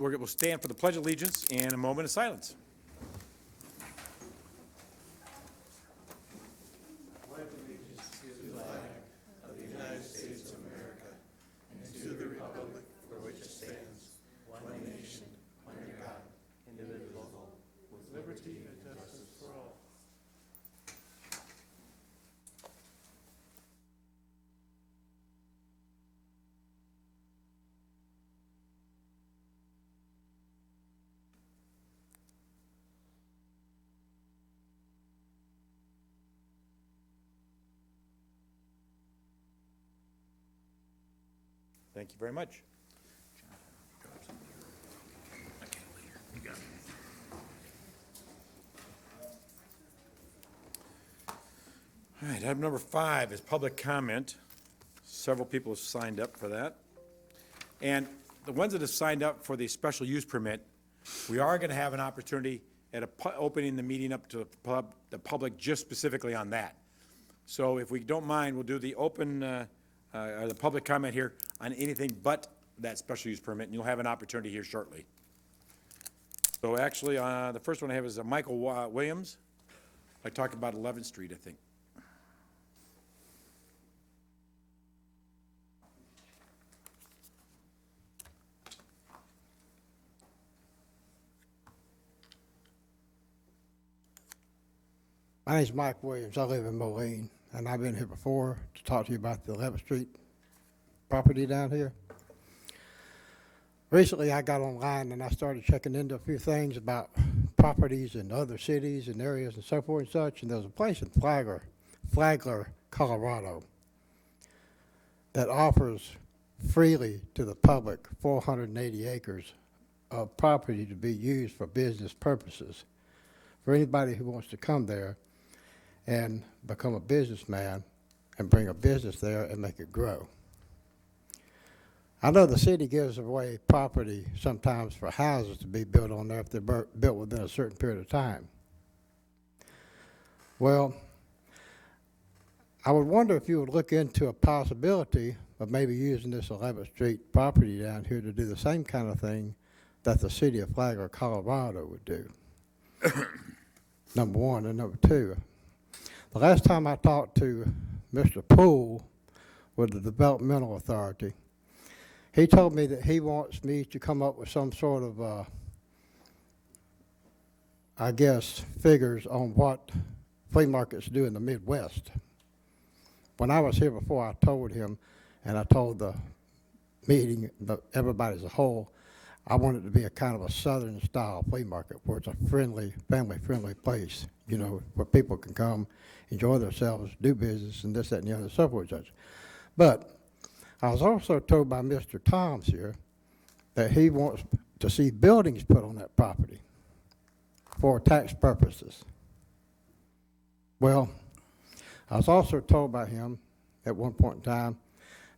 We'll stand for the Pledge of Allegiance and a moment of silence. Thank you very much. All right, item number 5 is public comment. Several people have signed up for that. And the ones that have signed up for the special use permit, we are going to have an opportunity at opening the meeting up to the public just specifically on that. So if we don't mind, we'll do the open, the public comment here on anything but that special use permit, and you'll have an opportunity here shortly. So actually, the first one I have is Michael Williams. I talked about 11th Street, I think. My name's Mike Williams. I live in Moline, and I've been here before to talk to you about the 11th Street property down here. Recently, I got online and I started checking into a few things about properties in other cities and areas and so forth and such, and there's a place in Flagler, Colorado, that offers freely to the public 480 acres of property to be used for business purposes. For anybody who wants to come there and become a businessman and bring a business there and make it grow. I know the city gives away property sometimes for houses to be built on there if they're built within a certain period of time. Well, I would wonder if you would look into a possibility of maybe using this 11th Street property down here to do the same kind of thing that the city of Flagler, Colorado would do. Number one. And number two, the last time I talked to Mr. Poole with the Developmental Authority, he told me that he wants me to come up with some sort of, I guess, figures on what flea markets do in the Midwest. When I was here before, I told him, and I told the meeting, everybody as a whole, I want it to be a kind of a southern style flea market where it's a friendly, family friendly place, you know, where people can come, enjoy themselves, do business, and this, that, and the other, so forth and such. But I was also told by Mr. Toms here that he wants to see buildings put on that property for tax purposes. Well, I was also told by him at one point in time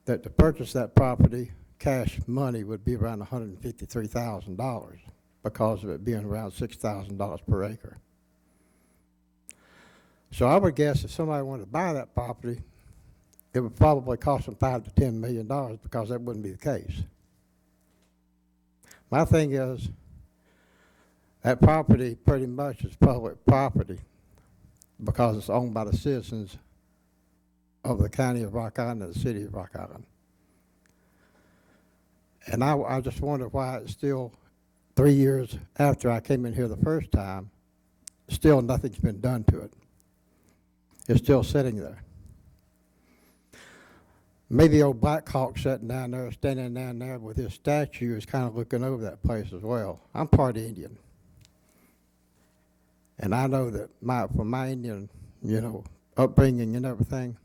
that to purchase that property, cash money would be around $153,000 because of it being around $6,000 per acre. So I would guess if somebody wanted to buy that property, it would probably cost them $5 to $10 million because that wouldn't be the case. My thing is, that property pretty much is public property because it's owned by the citizens of the county of Rock Island and the city of Rock Island. And I just wonder why it's still 3 years after I came in here the first time, still nothing's been done to it. It's still sitting there. Maybe old Black Hawk sitting down there, standing down there with his statue is kind of looking over that place as well. I'm part Indian. And I know that from my Indian, you know, upbringing and everything,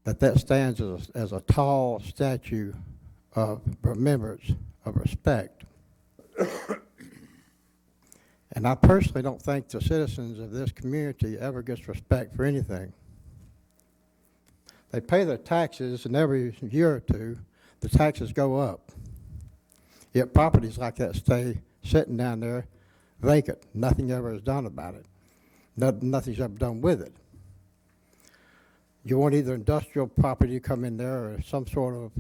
that stands as a tall statue of remembrance, of respect. And I personally don't think the citizens of this community ever gets respect for anything. They pay their taxes, and every year or two, the taxes go up. Yet properties like that stay sitting down there vacant. Nothing ever is done about it. Nothing's ever done with it. You want either industrial property to come in there or some sort of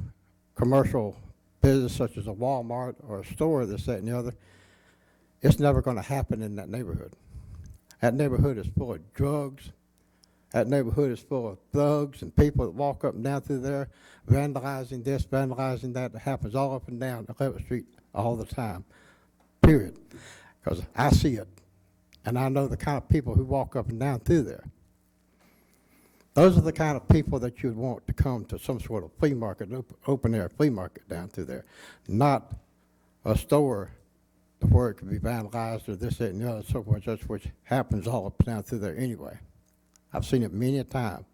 commercial business such as a Walmart or a store, this, that, and the other, it's never going to happen in that neighborhood. That neighborhood is full of drugs. That neighborhood is full of thugs and people that walk up and down through there, vandalizing this, vandalizing that. It happens all up and down 11th Street all the time, period. Because I see it, and I know the kind of people who walk up and down through there. Those are the kind of people that you'd want to come to some sort of flea market, open air flea market down through there, not a store where it could be vandalized or this, that, and the other, so forth, just which happens all up and down through there anyway. I've seen it many a time.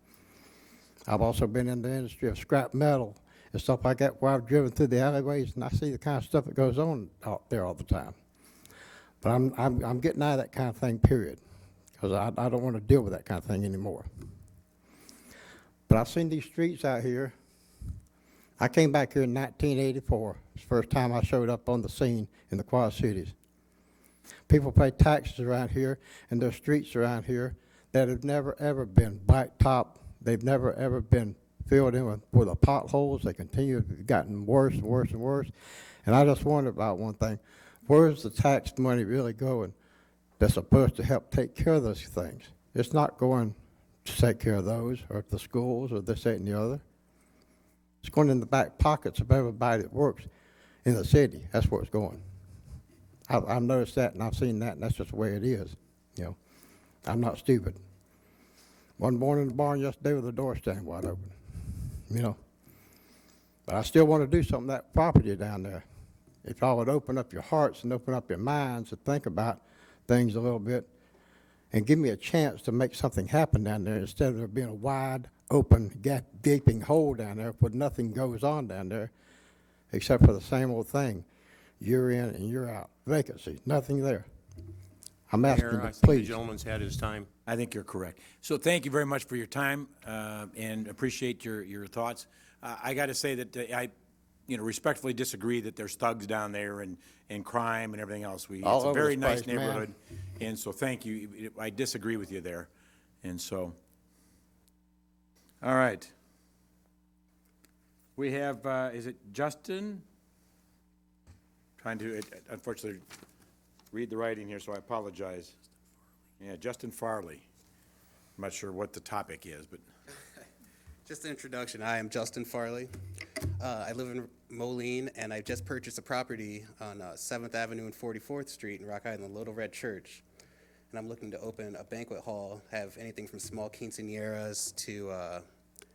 I've also been in the industry of scrap metal and stuff like that, where I've driven through the alleyways and I see the kind of stuff that goes on out there all the time. But I'm getting out of that kind of thing, period, because I don't want to deal with that kind of thing anymore. But I've seen these streets out here. I came back here in 1984. It's the first time I showed up on the scene in the Quad Cities. People pay taxes around here, and there's streets around here that have never, ever been blacktop. They've never, ever been filled in with the potholes. They continue to gotten worse and worse and worse. And I just wonder about one thing. Where's the tax money really going that's supposed to help take care of those things? It's not going to take care of those or the schools or this, that, and the other. It's going in the back pockets of everybody that works in the city. That's where it's going. I've noticed that, and I've seen that, and that's just the way it is. You know, I'm not stupid. One morning in the barn yesterday with the door standing wide open, you know. But I still want to do something to that property down there. If y'all would open up your hearts and open up your minds to think about things a little bit and give me a chance to make something happen down there instead of there being a wide open, gaping hole down there where nothing goes on down there except for the same old thing. Year in and year out. Vacancy, nothing there. I'm asking Mayor, you I to think the please. gentleman's had his time. I think you're correct. So thank you very much for your time, and appreciate your thoughts. I got to say that I respectfully disagree that there's thugs down there and crime and everything else. All It's a over very this nice place, man. neighborhood, and so thank you. I disagree with you there, and so. All right. We have, is it Justin? Trying to, unfortunately, read the writing here, so I apologize. Yeah, Justin Farley. I'm not sure what the topic is, but. Just an introduction. I am Justin Farley. I live in Moline, and I just purchased a property on 7th Avenue and 44th Street in Rock Island, Little Red Church. And I'm looking to open a banquet hall, have anything from small quinceañeras to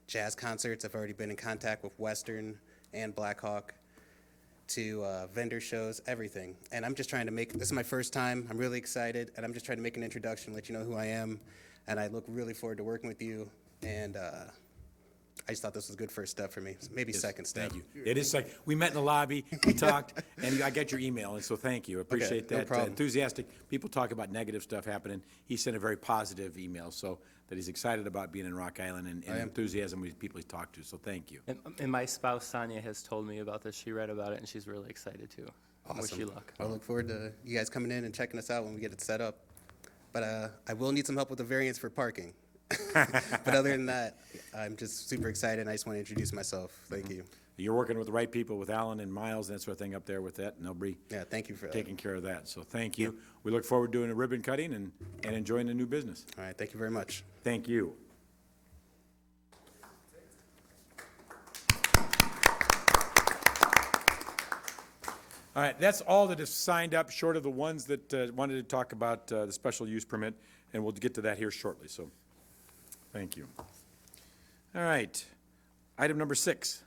jazz concerts. I've already been in contact with Western and Blackhawk, to vendor shows, everything. And I'm just trying to this is my first time. I'm really excited, and I'm just trying to make an introduction, let you know who I am. And I look really forward to working with you. And I just thought this was a good first step for me, maybe second step. Thank you. It is like, we met in the lobby, we talked, and I got your email, and so thank you. Appreciate no that. problem. Enthusiastic. People talk about negative stuff happening. He sent a very positive email, so that he's excited about being in Rock Island and enthusiasm with people he's talked to, so thank you. And my spouse, Sonia, has told me about this. She read about it, and she's really excited, too. I wish you luck. I look forward to you guys coming in and checking us out when we get it set up. But I will need some help with the variance for parking. But other than that, I'm just super excited, and I just want to introduce myself. Thank you. You're working with the right people, with Alan and Miles and that sort of thing up there with that, and they'll be Yeah, thank you for that. taking care of that, so thank you. We look forward to doing a ribbon cutting and enjoying the new business. All right, thank you very much. Thank you. All right, that's all that is signed up, short of the ones that wanted to talk about the special use permit, and we'll get to that here shortly, so, thank you. All right, item number 6.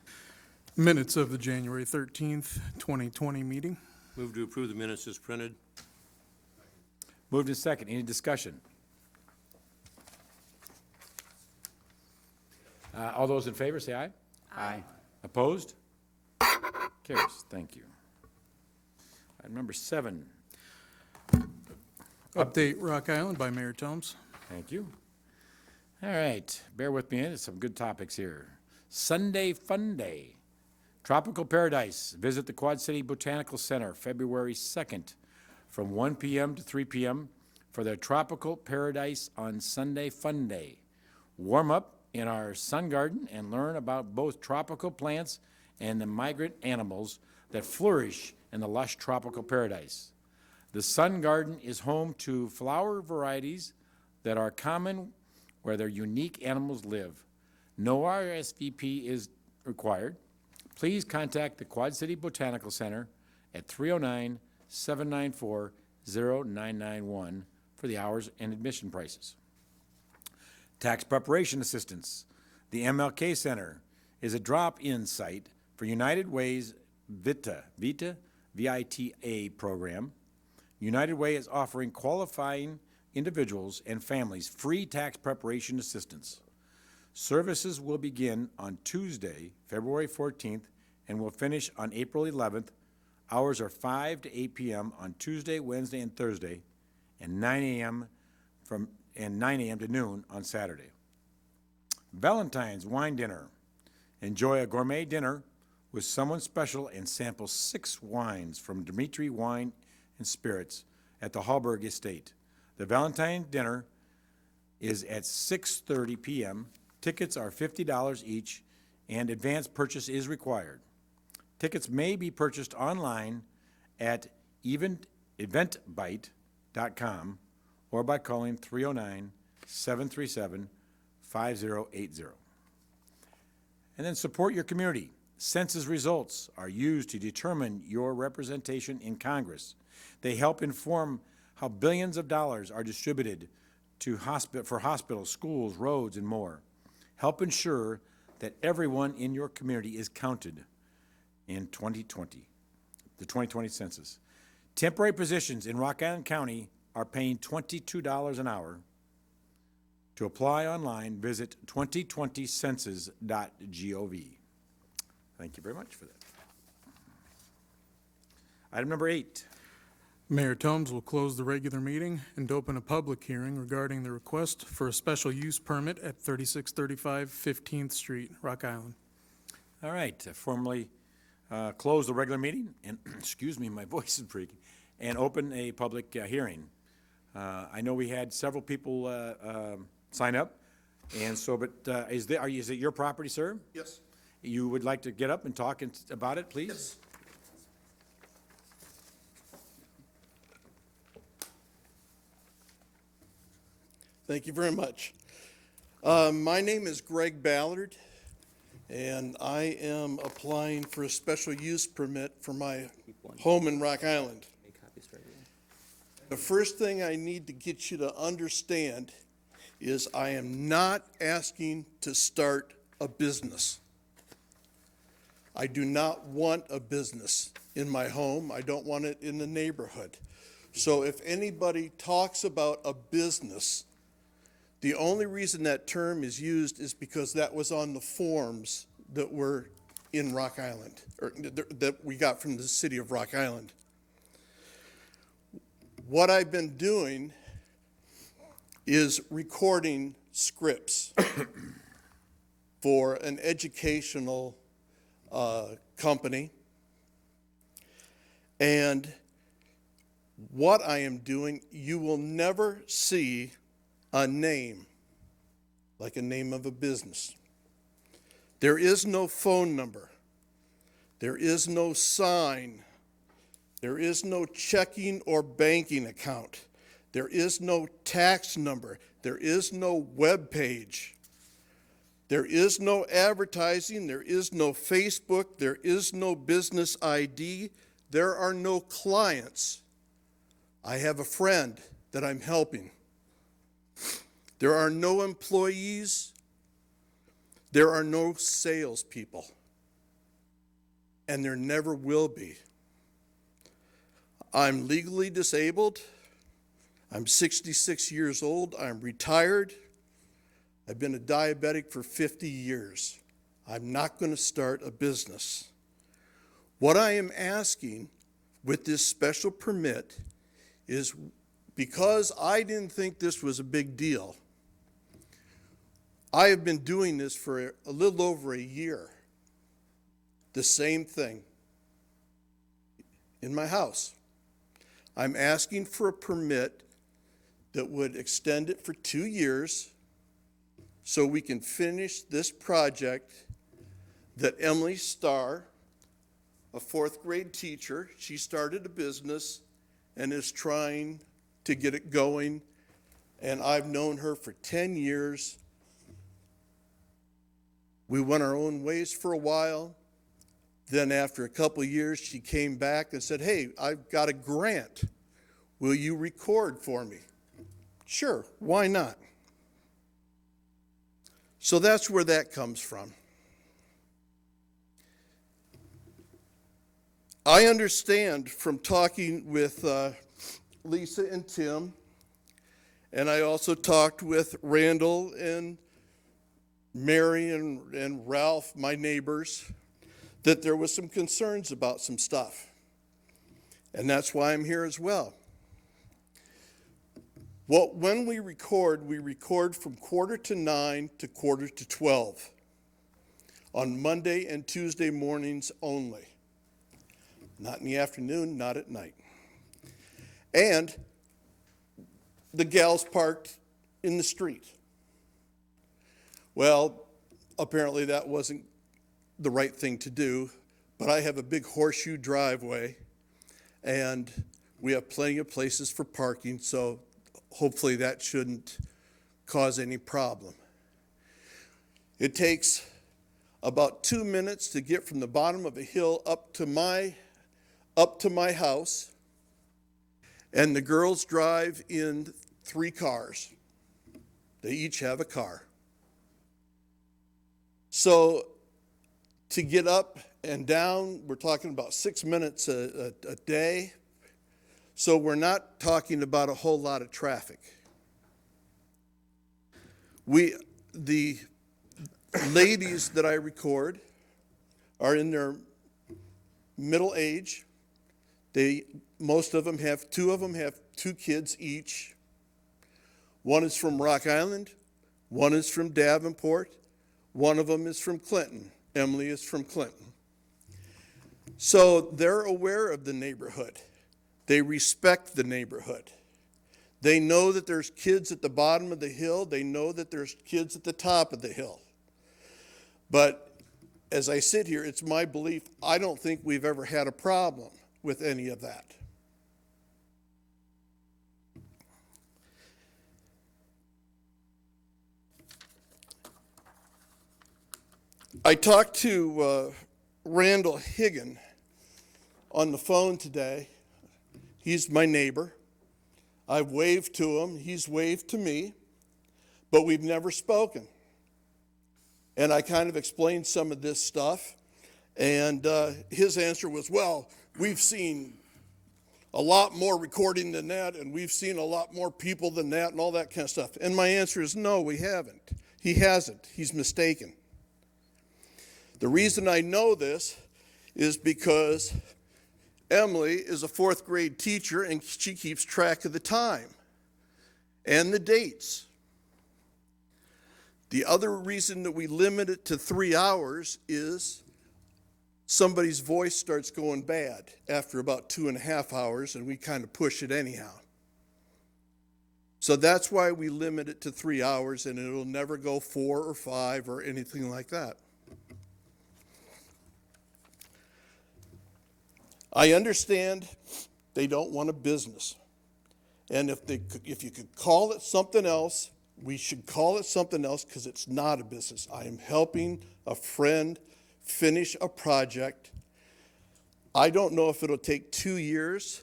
Minutes of the January 13th, 2020 meeting. Move to approve the minutes as printed. Moved in second, any discussion? All those in favor, say aye. Aye. Opposed? Carries, thank you. Item number 7. Update Rock Island by Mayor Toms. Thank you. All right, bear with me, there's some good topics here. Sunday Fun Day. Tropical Paradise, visit the Quad City Botanical Center, February 2nd, from 1 p.m. to 3 p.m. for their Tropical Paradise on Sunday Fun Day. Warm up in our sun garden and learn about both tropical plants and the migrant animals that flourish in the lush tropical paradise. The Sun Garden is home to flower varieties that are common where their unique animals live. No RSVP is required. Please contact the Quad City Botanical Center at 309-794-0991 for the hours and admission prices. Tax preparation assistance. The MLK Center is a drop-in site for United Way's VITA, V-I-T-A program. United Way is offering qualifying individuals and families free tax preparation assistance. Services will begin on Tuesday, February 14th, and will finish on April 11th. Hours are 5 to 8 p.m. on Tuesday, Wednesday, and Thursday, and 9 a.m. to noon on Saturday. Valentine's Wine Dinner. Enjoy a gourmet dinner with someone special and sample 6 wines from Dimitri Wine and Spirits at the Hallberg Estate. The Valentine's dinner is at 6:30 p.m. Tickets are $50 each, and advance purchase is required. Tickets may be purchased online at eventbrite.com or by calling 309-737-5080. And then support your community. Census results are used to determine your representation in Congress. They help inform how billions of dollars are distributed to for hospitals, schools, roads, and more. Help ensure that everyone in your community is counted in 2020, the 2020 census. Temporary positions in Rock Island County are paying $22 an hour. To apply online, visit 2020census.gov. Thank you very much for that. Item number 8. Mayor Tomes will close the regular meeting and open a public hearing regarding the request for a special use permit at 3635 15th Street, Rock Island. All right, formally close the regular meeting, and, excuse me, my voice is breaking, and open a public hearing. I know we had several people sign up, and so, but is it your property, sir? Yes. You would like to get up and talk about it, please? Yes. Thank you very much. My name is Greg Ballard, and I am applying for a special use permit for my home in Rock Island. The first thing I need to get you to understand is I am not asking to start a business. I do not want a business in my home. I don't want it in the neighborhood. So if anybody talks about a business, the only reason that term is used is because that was on the forms that were in Rock Island, or that we got from the city of Rock Island. What I've been doing is recording scripts for an educational company. And what I am doing, you will never see a name, like a name of a business. There is no phone number. There is no sign. There is no checking or banking account. There is no tax number. There is no web page. There is no advertising. There is no Facebook. There is no business ID. There are no clients. I have a friend that I'm helping. There are no employees. There are no salespeople. And there never will be. I'm legally disabled. I'm 66 years old. I'm retired. I've been a diabetic for 50 years. I'm not going to start a business. What I am asking with this special permit is, because I didn't think this was a big deal, I have been doing this for a little over a year. The same thing in my house. I'm asking for a permit that would extend it for 2 years so we can finish this project that Emily Starr a fourth grade teacher. She started a business and is trying to get it going. And I've known her for 10 years. We went our own ways for a while. Then after a couple of years, she came back and said, hey, I've got a grant. Will you record for me? Sure, why not? So that's where that comes from. I understand from talking with Lisa and Tim, and I also talked with Randall and Mary and Ralph, my neighbors, that there was some concerns about some stuff. And that's why I'm here as well. Well, when we record from 8:45 to 11:45 on Monday and Tuesday mornings only. Not in the afternoon, not at night. And the gals parked in the street. Well, apparently that wasn't the right thing to do, but I have a big horseshoe driveway, and we have plenty of places for parking, so hopefully that shouldn't cause any problem. It takes about 2 minutes to get from the bottom of a hill up to my house, and the girls drive in 3 cars. They each have a car. So to get up and down, we're talking about 6 minutes a day. So we're not talking about a whole lot of traffic. The ladies that I record are in their middle age. Most of them have, 2 of them have 2 kids each. One is from Rock Island, one is from Davenport, one of them is from Clinton. Emily is from Clinton. So they're aware of the neighborhood. They respect the neighborhood. They know that there's kids at the bottom of the hill. They know that there's kids at the top of the hill. But as I sit here, it's my belief, I don't think we've ever had a problem with any of that. I talked to Randall Higgin on the phone today. He's my neighbor. I've waved to him. He's waved to me, but we've never spoken. And I kind of explained some of this stuff, and his answer was, well, we've seen a lot more recording than that, and we've seen a lot more people than that, and all that kind of stuff. And my answer is, no, we haven't. He hasn't. He's mistaken. The reason I know this is because Emily is a 4th grade teacher, and she keeps track of the time and the dates. The other reason that we limit it to 3 hours is somebody's voice starts going bad after about 2.5 hours, and we kind of push it anyhow. So that's why we limit it to 3 hours, and it'll never go 4 or 5 or anything like that. I understand they don't want a business. And if you could call it something else, we should call it something else, because it's not a business. I am helping a friend finish a project. I don't know if it'll take 2 years.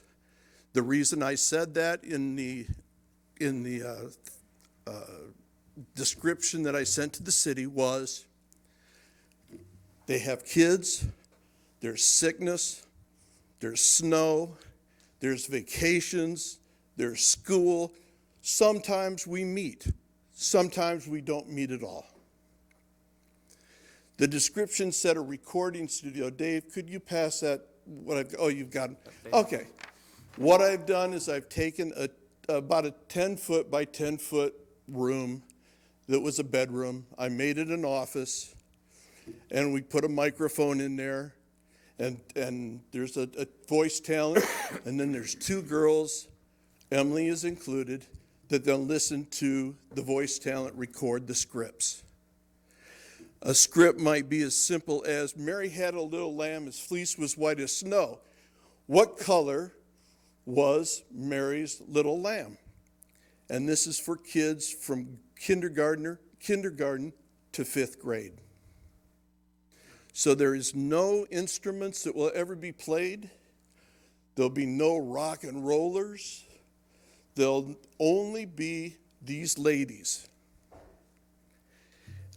The reason I said that in the description that I sent to the city was they have kids, there's sickness, there's snow, there's vacations, there's school. Sometimes we meet, sometimes we don't meet at all. The description said a recording studio. Dave, could you pass that? You've got it. Okay. What I've done is I've taken about a 10-foot by 10-foot room that was a bedroom. I made it an office, and we put a microphone in there, and there's a voice talent, and then there's 2 girls, Emily is included, that they'll listen to the voice talent record the scripts. A script might be as simple as, Mary had a little lamb, his fleece was white as snow. What color was Mary's little lamb? And this is for kids from kindergarten to 5th grade. So there is no instruments that will ever be played. There'll be no rock and rollers. There'll only be these ladies.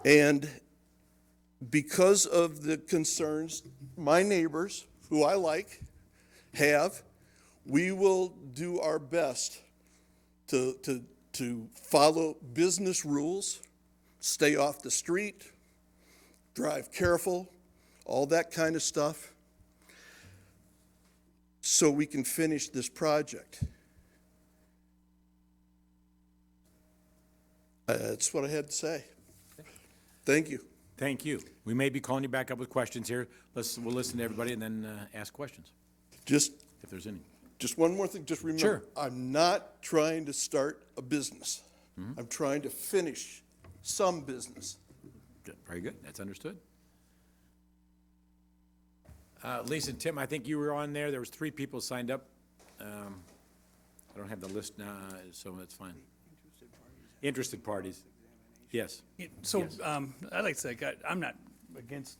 And because of the concerns my neighbors, who I like, have, we will do our best to follow business rules, stay off the street, drive careful, all that kind of stuff, so we can finish this project. That's what I had to say. Thank you. Thank you. We may be calling you back up with questions here. We'll listen to everybody and then ask questions, Just if there's any. Just one more thing, just remember, Sure. I'm not trying to start a business. I'm trying to finish some business. Good. Very good. That's understood. Lisa and Tim, I think you were on there. There was 3 people signed up. I don't have the list now, so that's fine. Interested parties. Yes. So, Yes. I'd like to say, I'm not against,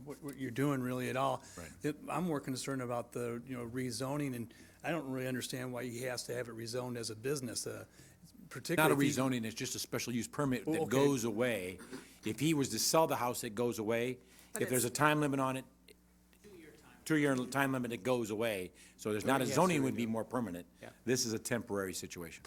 what you're doing really at all. Right. I'm more concerned about the, rezoning, and I don't really understand why he has to have it rezoned as a business, Not a particularly. if he- rezoning, it's just a special use permit Oh, that okay. goes away. If he was to sell the house, it goes away. If there's a time limit on it, 2-year time limit, it goes away. So there's not, a zoning would be more permanent. This is a temporary situation.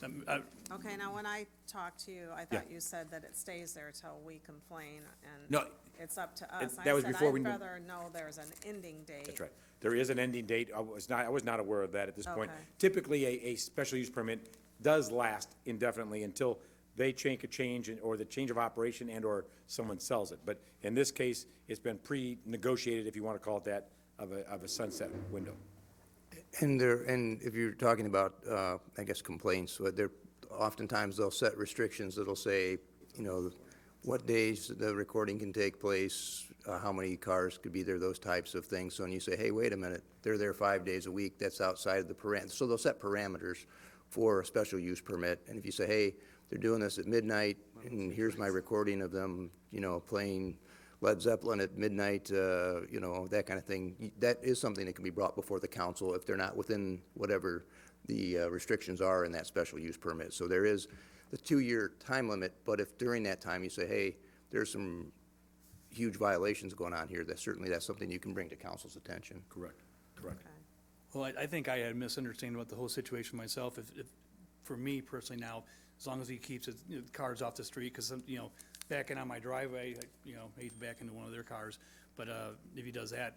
Okay, now when I talked to you, I thought you said that it stays there till we complain and No, it's up to us. that was before we I'd knew- rather know there's an ending date. That's right. There is an ending date. I was not aware of that at this point. Okay. Typically, a special use permit does last indefinitely until they change or the change of operation and/or someone sells it. But in this case, it's been pre-negotiated, if you want to call it that, of a sunset window. And if you're talking about, I guess, complaints, oftentimes they'll set restrictions that'll say, what days the recording can take place, how many cars could be there, those types of things. So when you say, hey, wait a minute, they're there 5 days a week, that's outside of the parameters. So they'll set parameters for a special use permit. And if you say, hey, they're doing this at midnight, and here's my recording of them, playing Led Zeppelin at midnight, that kind of thing. That is something that can be brought before the council if they're not within whatever the restrictions are in that special use permit. So there is the 2-year time limit, but if during that time you say, hey, there's some huge violations going on here, that's something you can bring to council's attention. Correct. Okay. Well, I think I had a misunderstanding about the whole situation myself. If for me personally now, as long as he keeps his cars off the street, because, backing on my driveway, he's back into one of their cars. But if he does that,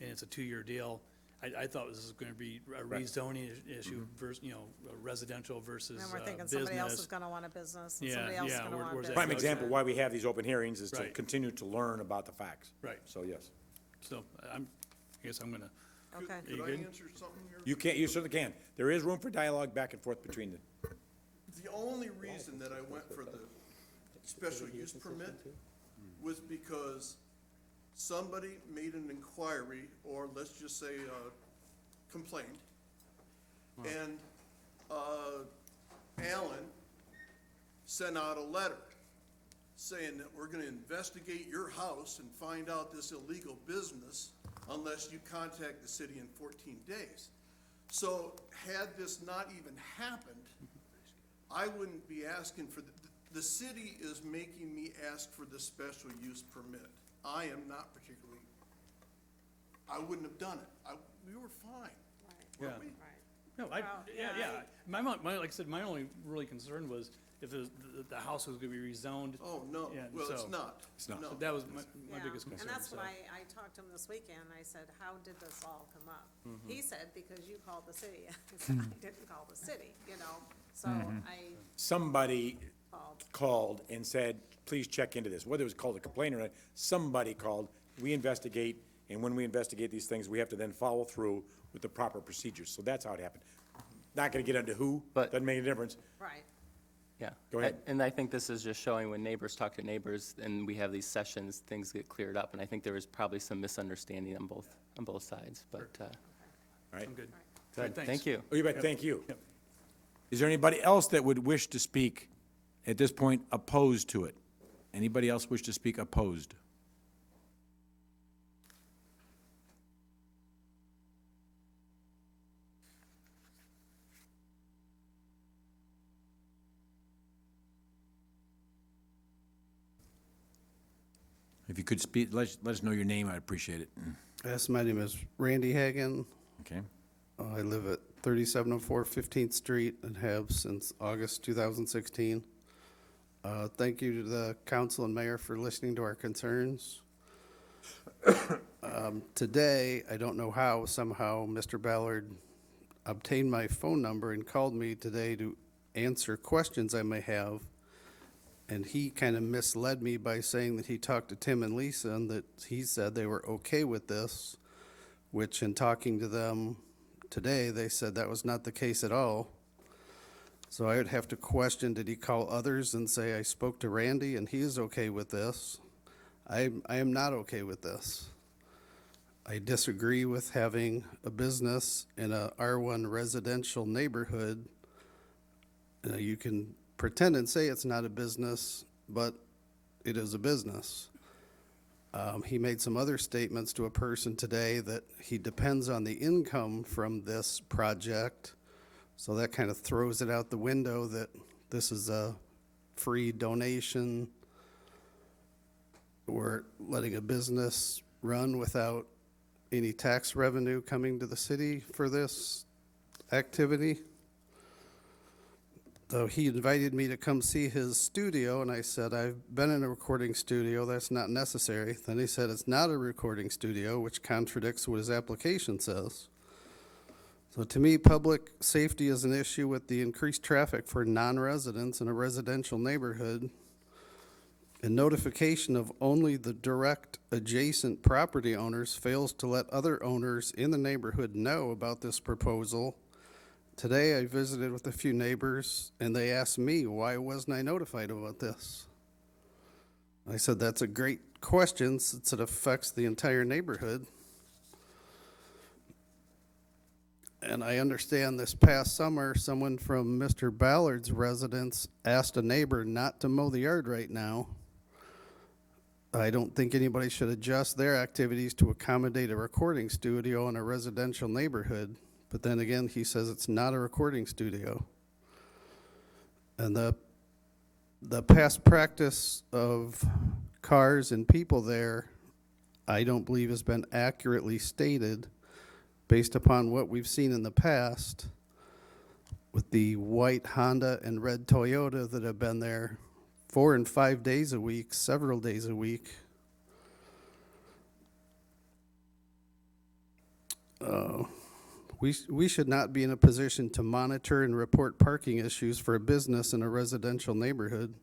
and it's a 2-year deal, I thought this was going to be a rezoning issue versus, residential versus And we're thinking business. somebody else is gonna want a business, and Yeah, somebody else is yeah, gonna want a where's that business. Prime Okay. example why we have these open hearings is to Right. continue to learn about the facts. Right. So, yes. So I guess I'm gonna, Okay. Are you Could I good? answer something here? You certainly can. There is room for dialogue back and forth between them. The only reason that I went for the special use permit was because somebody made an inquiry, or let's just say, complained. And, Alan sent out a letter saying that we're gonna investigate your house and find out this illegal business unless you contact the city in 14 days. So had this not even happened, I wouldn't be asking for, the city is making me ask for the special use permit. I am not particularly, I wouldn't have done it. We were fine. yeah. Right. No, Well, yeah. yeah, Like I said, my only really concern was if the house was gonna be rezoned. Oh, no, Yeah, well, it's so- not. It's not. No. That was my Yeah, biggest concern. and that's so. what I talked to him this weekend, I said, how did this all come up? Mm-hmm. He said, because you called the city. I said, I didn't call the city, so Mm-hmm. I Somebody called. called and said, please check into this. Whether it was called a complaint or not, somebody called, we investigate, and when we investigate these things, we have to then follow through with the proper procedures. So that's how it happened. Not gonna get into who, But- doesn't make a difference. Right, Yeah. Go ahead. And I think this is just showing when neighbors talk to neighbors and we have these sessions, things get cleared up. And I think there was probably some misunderstanding on both sides, but, All right. I'm good. good. Right, thanks. Thank you. Oh, you bet, thank you. Yep. Is there anybody else that would wish to speak at this point opposed to it? Anybody else wish to speak opposed? If you could speak, let us know your name, I'd appreciate it. Yes, my name is Randy Hagan. Okay? I live at 3704 15th Street and have since August 2016. Thank you to the council and mayor for listening to our concerns. Today, I don't know how, somehow Mr. Ballard obtained my phone number and called me today to answer questions I may have. And he kind of misled me by saying that he talked to Tim and Lisa and that he said they were okay with this, which in talking to them today, they said that was not the case at all. So I would have to question, did he call others and say, I spoke to Randy and he is okay with this? I am not okay with this. I disagree with having a business in a R1 residential neighborhood. You can pretend and say it's not a business, but it is a business. He made some other statements to a person today that he depends on the income from this project. So that kind of throws it out the window that this is a free donation. We're letting a business run without any tax revenue coming to the city for this activity. So he invited me to come see his studio, and I said, I've been in a recording studio, that's not necessary. Then he said it's not a recording studio, which contradicts what his application says. So to me, public safety is an issue with the increased traffic for non-residents in a residential neighborhood. And notification of only the direct adjacent property owners fails to let other owners in the neighborhood know about this proposal. Today, I visited with a few neighbors, and they asked me, why wasn't I notified about this? I said, that's a great question, since it affects the entire neighborhood. And I understand this past summer, someone from Mr. Ballard's residence asked a neighbor not to mow the yard right now. I don't think anybody should adjust their activities to accommodate a recording studio in a residential neighborhood. But then again, he says it's not a recording studio. And the past practice of cars and people there, I don't believe has been accurately stated based upon what we've seen in the past with the white Honda and red Toyota that have been there 4 and 5 days a week, several days a week. We should not be in a position to monitor and report parking issues for a business in a residential neighborhood.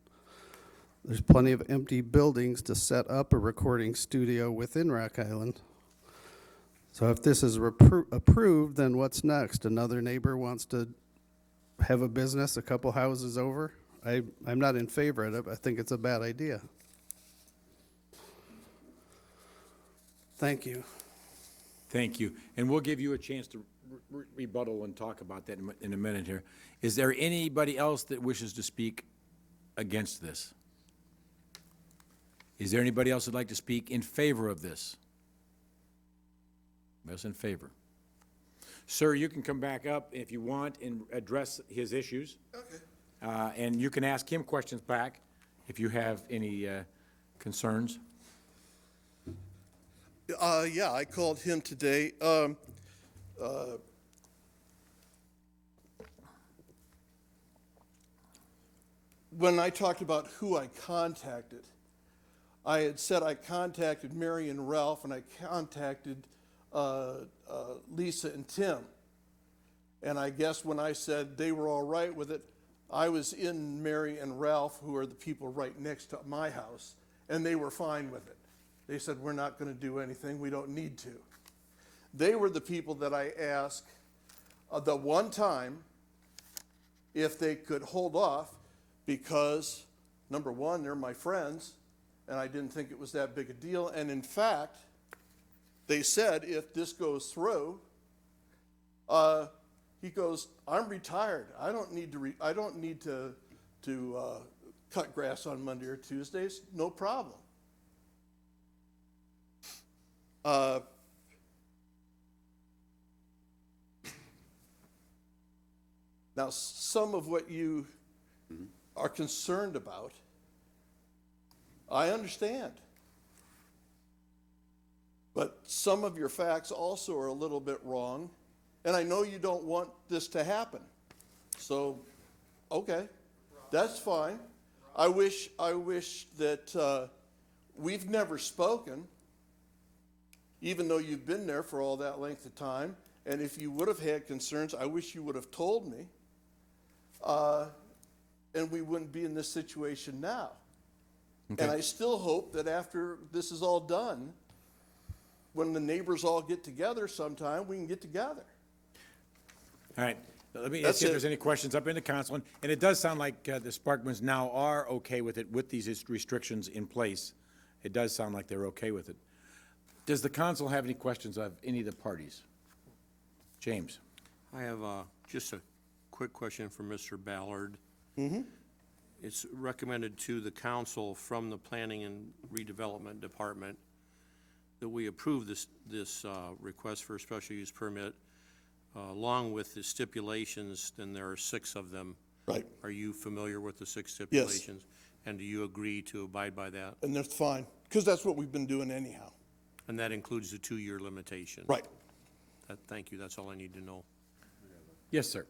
There's plenty of empty buildings to set up a recording studio within Rock Island. So if this is approved, then what's next? Another neighbor wants to have a business a couple houses over? I'm not in favor of it. I think it's a bad idea. Thank you. Thank you. And we'll give you a chance to rebuttal and talk about that in a minute here. Is there anybody else that wishes to speak against this? Is there anybody else that'd like to speak in favor of this? Yes, in favor. Sir, you can come back up if you want and address his issues. Okay. And you can ask him questions back if you have any concerns. Yeah, I called him today. When I talked about who I contacted, I had said I contacted Mary and Ralph, and I contacted Lisa and Tim. And I guess when I said they were all right with it, I was in Mary and Ralph, who are the people right next to my house, and they were fine with it. They said, we're not going to do anything. We don't need to. They were the people that I asked the one time if they could hold off because, number one, they're my friends, and I didn't think it was that big a deal. And in fact, they said if this goes through, he goes, I'm retired. I don't need to cut grass on Monday or Tuesdays. No problem. Now, some of what you are concerned about, I understand. But some of your facts also are a little bit wrong, and I know you don't want this to happen. So, okay, that's fine. I wish that we've never spoken, even though you've been there for all that length of time. And if you would have had concerns, I wish you would have told me. And we wouldn't be in this situation now. Okay. And I still hope that after this is all done, when the neighbors all get together sometime, we can get together. All right, let me That's see if it. there's any questions up in the council. And it does sound like the Sparkmans now are okay with it, with these restrictions in place. It does sound like they're okay with it. Does the council have any questions of any of the parties? James? I have just a quick question for Mr. Ballard. It's recommended to the council from the Planning and Redevelopment Department that we approve this request for a special use permit, along with the stipulations, and there are 6 of them. Right. Are you familiar with the 6 stipulations? And do you agree to abide by that? And that's fine, because that's what we've been doing anyhow. And that includes the 2-year limitation? Right. Thank you, that's all I need to know. Yes, sir.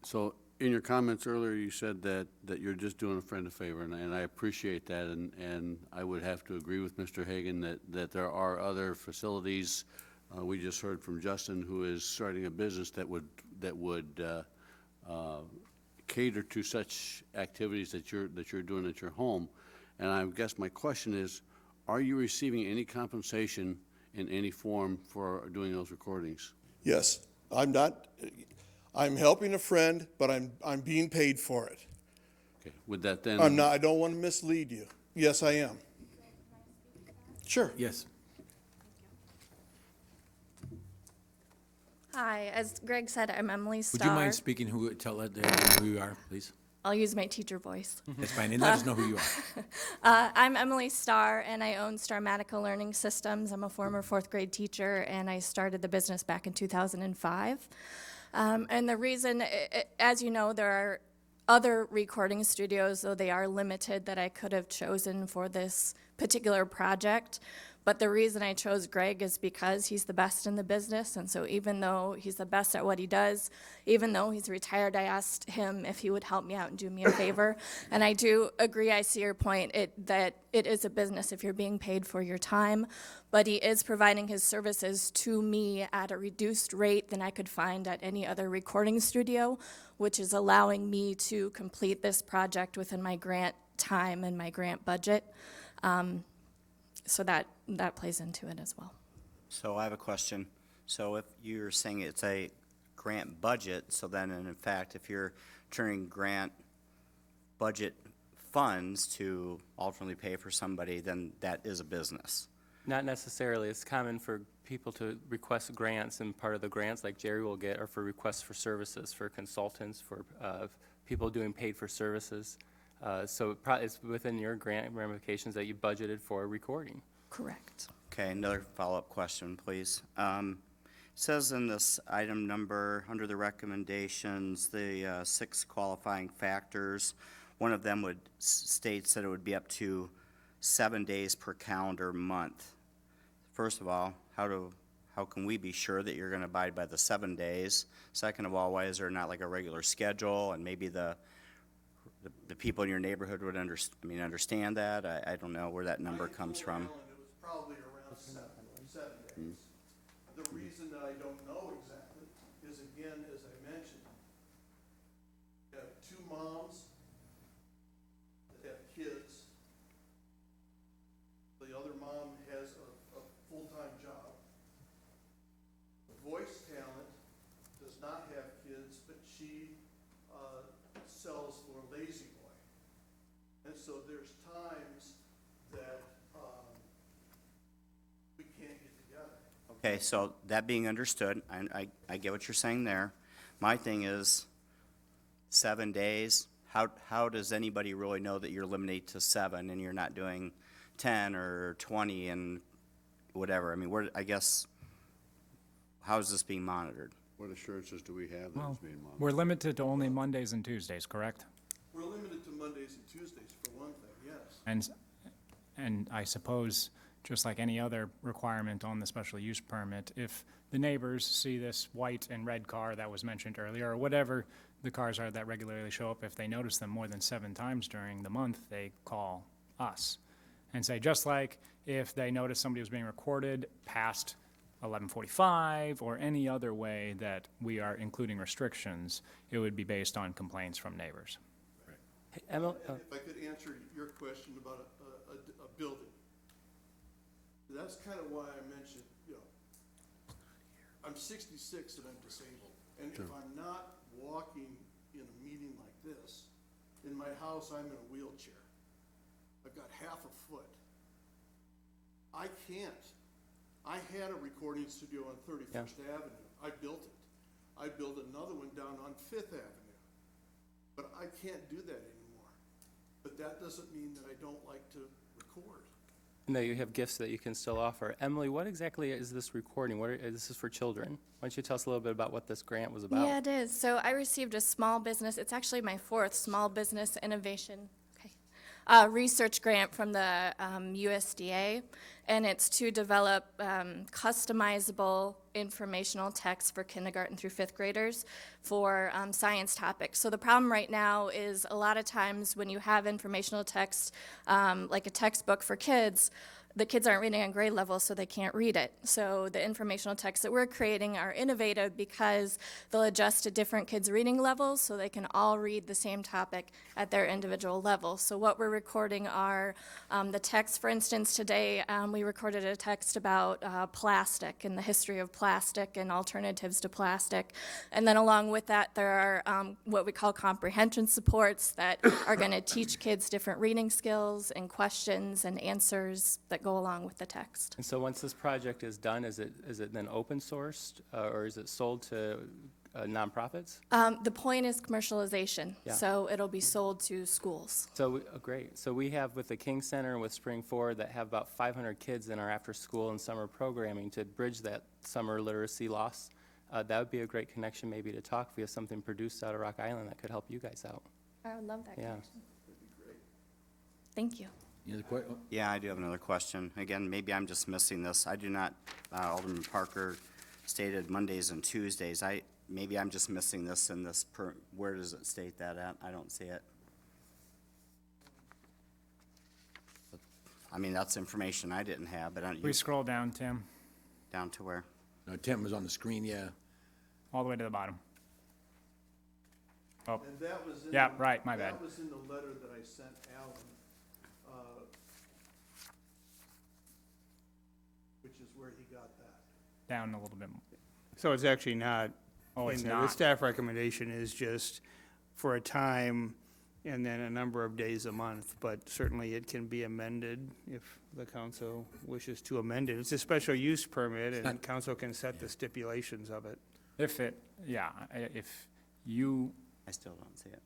So in your comments earlier, you said that you're just doing a friend a favor, and I appreciate that, and I would have to agree with Mr. Hagan that there are other facilities. We just heard from Justin, who is starting a business that would cater to such activities that you're doing at your home. And I guess my question is, are you receiving any compensation in any form for doing those recordings? Yes, I'm helping a friend, but I'm being paid for it. Okay, would that then? I don't want to mislead you. Yes, I am. Sure. Yes. Hi, as Greg said, I'm Emily Would Starr. you mind speaking, tell who you are, please? I'll use my teacher voice. That's fine, and let us know who you are. I'm Emily Starr, and I own Starmatica Learning Systems. I'm a former 4th grade teacher, and I started the business back in 2005. And the reason, as you know, there are other recording studios, though they are limited, that I could have chosen for this particular project. But the reason I chose Greg is because he's the best in the business, and so even though he's the best at what he does, even though he's retired, I asked him if he would help me out and do me a favor. And I do agree, I see your point, that it is a business if you're being paid for your time, but he is providing his services to me at a reduced rate than I could find at any other recording studio, which is allowing me to complete this project within my grant time and my grant budget. So that plays into it as well. So I have a question. So if you're saying it's a grant budget, so then in fact, if you're turning grant budget funds to ultimately pay for somebody, then that is a business. Not necessarily. It's common for people to request grants, and part of the grants, like Jerry will get, are for requests for services, for consultants, for people doing paid for services. So it's within your grant ramifications that you budgeted for recording. Correct. Okay, another follow-up question, please. It says in this item number, under the recommendations, the 6 qualifying factors, one of them states that it would be up to 7 days per calendar month. First of all, how can we be sure that you're going to abide by the 7 days? Second of all, why is there not like a regular schedule, and maybe the people in your neighborhood would understand that? I don't know where that number comes from. It was probably around 7 days. The reason that I don't know exactly is, again, as I mentioned, you have 2 moms that have kids. The other mom has a full-time job. The voice talent does not have kids, but she sells for Lazy Okay, so that being understood, I get what you're saying there. My thing is, 7 days, how does anybody really know that you're limited to 7 and you're not doing 10 or 20 and whatever? I mean, I guess, how is this being monitored? What assurances do we have that Well, it's being monitored? we're limited to only Mondays and Tuesdays, correct? We're limited to Mondays and Tuesdays for one thing, yes. And I suppose, just like any other requirement on the special use permit, if the neighbors see this white and red car that was mentioned earlier, or whatever the cars are that regularly show up, if they notice them more than 7 times during the month, they call us and say, just like if they notice somebody was being recorded past 11:45 or any other way that we are including restrictions, it would be based on complaints from neighbors. Hey, Emily, And if I could answer your question about a building. That's kind of why I mentioned, I'm 66 and I'm disabled. And if I'm not walking in a meeting like this, in my house, I'm in a wheelchair. I've got half a foot. I can't. I had a recording studio on 31st Avenue. I built it. I built another one down on 5th Avenue. But I can't do that anymore. But that doesn't mean that I don't like to record. no, you have gifts that you can still offer. Emily, what exactly is this recording? This is for children. Why don't you tell us a little bit about what this grant was about? Yeah, it is. So I received a small business, it's actually my 4th small business innovation research grant from the USDA, and it's to develop customizable informational text for kindergarten through 5th graders for science topics. So the problem right now is a lot of times when you have informational text, like a textbook for kids, the kids aren't reading on grade level, so they can't read it. So the informational texts that we're creating are innovative because they'll adjust to different kids' reading levels so they can all read the same topic at their individual level. So what we're recording are the text. For instance, today we recorded a text about plastic and the history of plastic and alternatives to plastic. And then along with that, there are what we call comprehension supports that are going to teach kids different reading skills and questions and answers that go along with the text. And so once this project is done, is it then open sourced or is it sold to nonprofits? The point is commercialization, Yeah. so it'll be sold to schools. So, great. So we have with the King Center and with Spring Forward that have about 500 kids in our after-school and summer programming to bridge that summer literacy loss. That would be a great connection maybe to talk if we have something produced out of Rock Island that could help you guys out. I would love that Yeah. connection. Thank you. Yeah, I do have another question. Again, maybe I'm just missing this. I do not, Alderman Parker stated Mondays and Tuesdays. Maybe I'm just missing this in this, where does it state that at? I don't see it. I mean, that's information I didn't have, but We scroll down, Tim, down to where? No, Tim was on the screen, yeah. all the way to the bottom. Oh, And that was in. Yeah, right, my bad. That was in the letter that I sent Alan, which is where he got that. down a little bit more. So it's actually not. Oh, it's in there. not. The staff recommendation is just for a time and then a number of days a month, but certainly it can be amended if the council wishes to amend it. It's a special use permit and council can set the stipulations of it. If you, I still don't see it.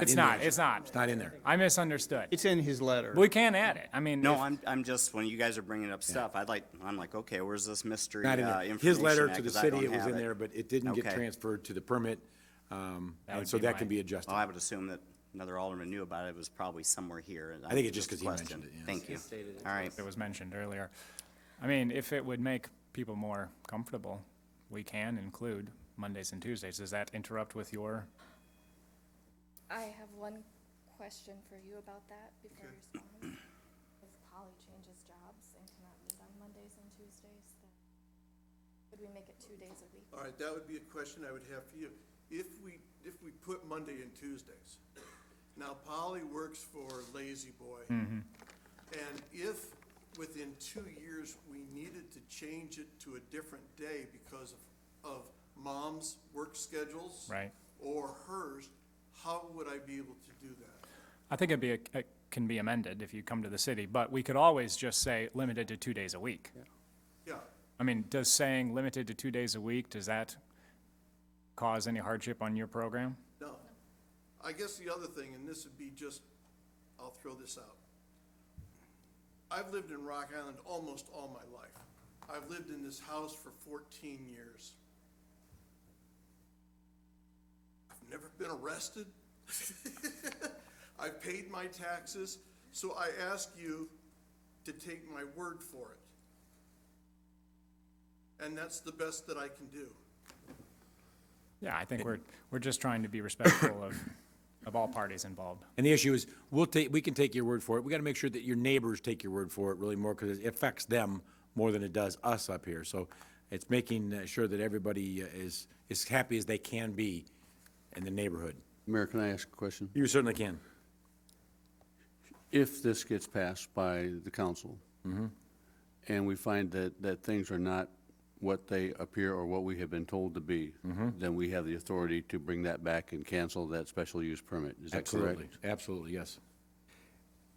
it's not. It's not in there. I misunderstood. It's in his letter. We can add it. I mean, No, if- I'm just, when you guys are bringing up stuff, I'm like, okay, where's this mystery Not in there. information His letter at? to the 'Cause I city, don't it was have in there, but it didn't get Okay. transferred to the permit, and would so be that can my- be adjusted. Well, I would assume that another alderman knew about it. It was probably somewhere here. and I think it's just just 'cause he question. mentioned it, yeah. Thank you. Stated it. All right. it was mentioned earlier. I mean, if it would make people more comfortable, we can include Mondays and Tuesdays. Does that interrupt with your? I have one question for you about that before you respond. If Polly changes jobs and cannot meet on Mondays and Tuesdays, then could we make it 2 days a week? All right, that would be a question I would have for you. If we put Monday and Tuesdays, now Polly works for Lazy Boy. And if within 2 years, we needed to change it to a different day because of mom's work schedules. Right. Or hers, how would I be able to do that? I think it can be amended if you come to the city, but we could always just say limited to 2 days a week. Yeah, I mean, does saying limited to 2 days a week, does that cause any hardship on your program? No. I guess the other thing, and this would be just, I'll throw this out. I've lived in Rock Island almost all my life. I've lived in this house for 14 years. I've never been arrested. I've paid my taxes, so I ask you to take my word for it. And that's the best that I can do. Yeah, I think we're just trying to be respectful of all parties involved. And the issue is, we can take your word for it. We gotta make sure that your neighbors take your word for it really more, because it affects them more than it does us up here. So it's making sure that everybody is as happy as they can be in the neighborhood. Mayor, can I ask a question? You certainly can. If this gets passed by the council, and we find that things are not what they appear or what we have been told to be, then we have the authority to bring that back and cancel that special use permit. Is that correct? Absolutely, absolutely, yes.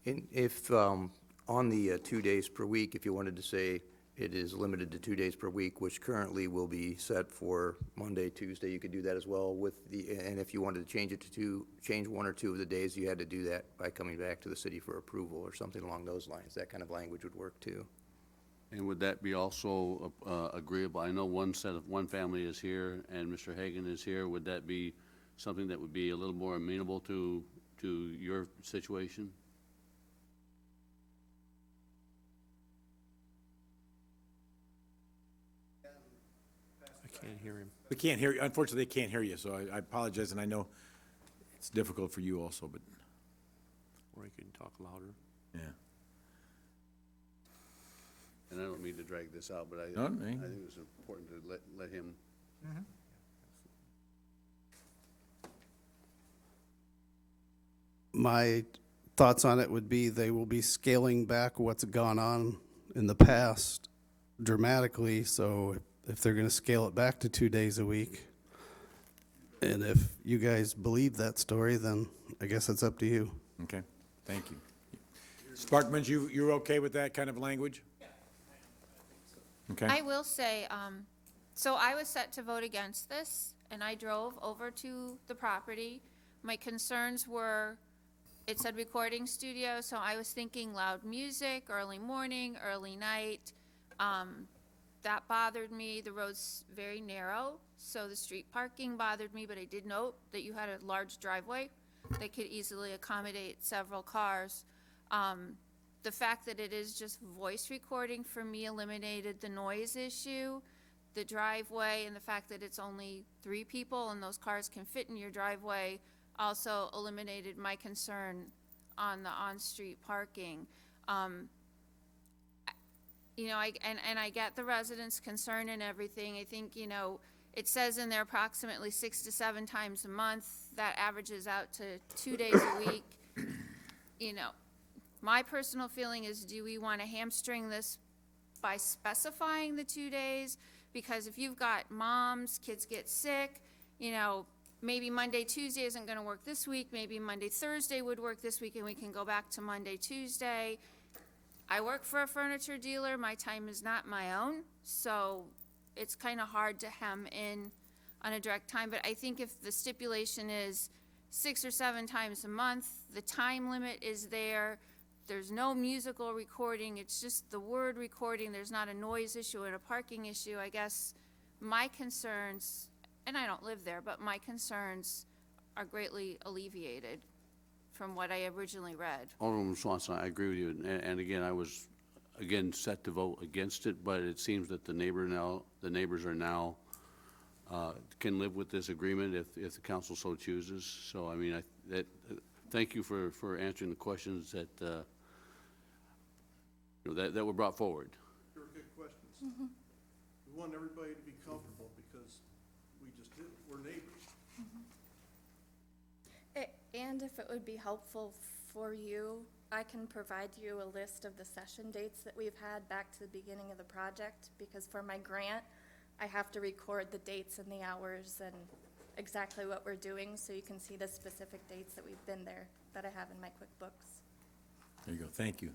And if, on the 2 days per week, if you wanted to say it is limited to 2 days per week, which currently will be set for Monday, Tuesday, you could do that as well with and if you wanted to change it to change 1 or 2 of the days, you had to do that by coming back to the city for approval or something along those lines. That kind of language would work too. And would that be also agreeable? I know one family is here and Mr. Hagan is here. Would that be something that would be a little more amenable to your situation? I can't hear him. We can't hear you, unfortunately, they can't hear you, so I apologize, and I know it's difficult for you also, but, Or he can talk louder. yeah. And I don't mean to drag this out, but I No, think it's important to let him. My thoughts on it would be they will be scaling back what's gone on in the past dramatically, so if they're gonna scale it back to 2 days a week, and if you guys believe that story, then I guess it's up to you. Okay, thank you. Sparkman, you're okay with that kind of language? Okay. I will say, so I was set to vote against this, and I drove over to the property. My concerns were, it said recording studio, so I was thinking loud music, early morning, early night. That bothered me. The road's very narrow, so the street parking bothered me, but I did note that you had a large driveway that could easily accommodate several cars. The fact that it is just voice recording for me eliminated the noise issue, the driveway, and the fact that it's only 3 people and those cars can fit in your driveway also eliminated my concern on the on-street parking. You know, I get the residents' concern and everything. I think, you know, it says in there approximately 6 to 7 times a month. That averages out to 2 days a week. You know, my personal feeling is, do we want to hamstring this by specifying the 2 days? Because if you've got moms, kids get sick, you know, maybe Monday, Tuesday isn't going to work this week. Maybe Monday, Thursday would work this week, and we can go back to Monday, Tuesday. I work for a furniture dealer. My time is not my own, so it's kind of hard to hem in on a direct time. But I think if the stipulation is 6 or 7 times a month, the time limit is there. There's no musical recording. It's just the word recording. There's not a noise issue and a parking issue. I guess my concerns, and I don't live there, but my concerns are greatly alleviated from what I originally read. Alderwoman Swanson, I agree with you, and again, I was, set to vote against it, but it seems that the neighbors are now, can live with this agreement if the council so chooses. So, I mean, thank you for answering the questions that, that were brought forward. They're good questions. We want everybody to be comfortable because we just do. We're neighbors. And if it would be helpful for you, I can provide you a list of the session dates that we've had back to the beginning of the project, because for my grant, I have to record the dates and the hours and exactly what we're doing, so you can see the specific dates that we've been there that I have in my QuickBooks. There you go, thank you.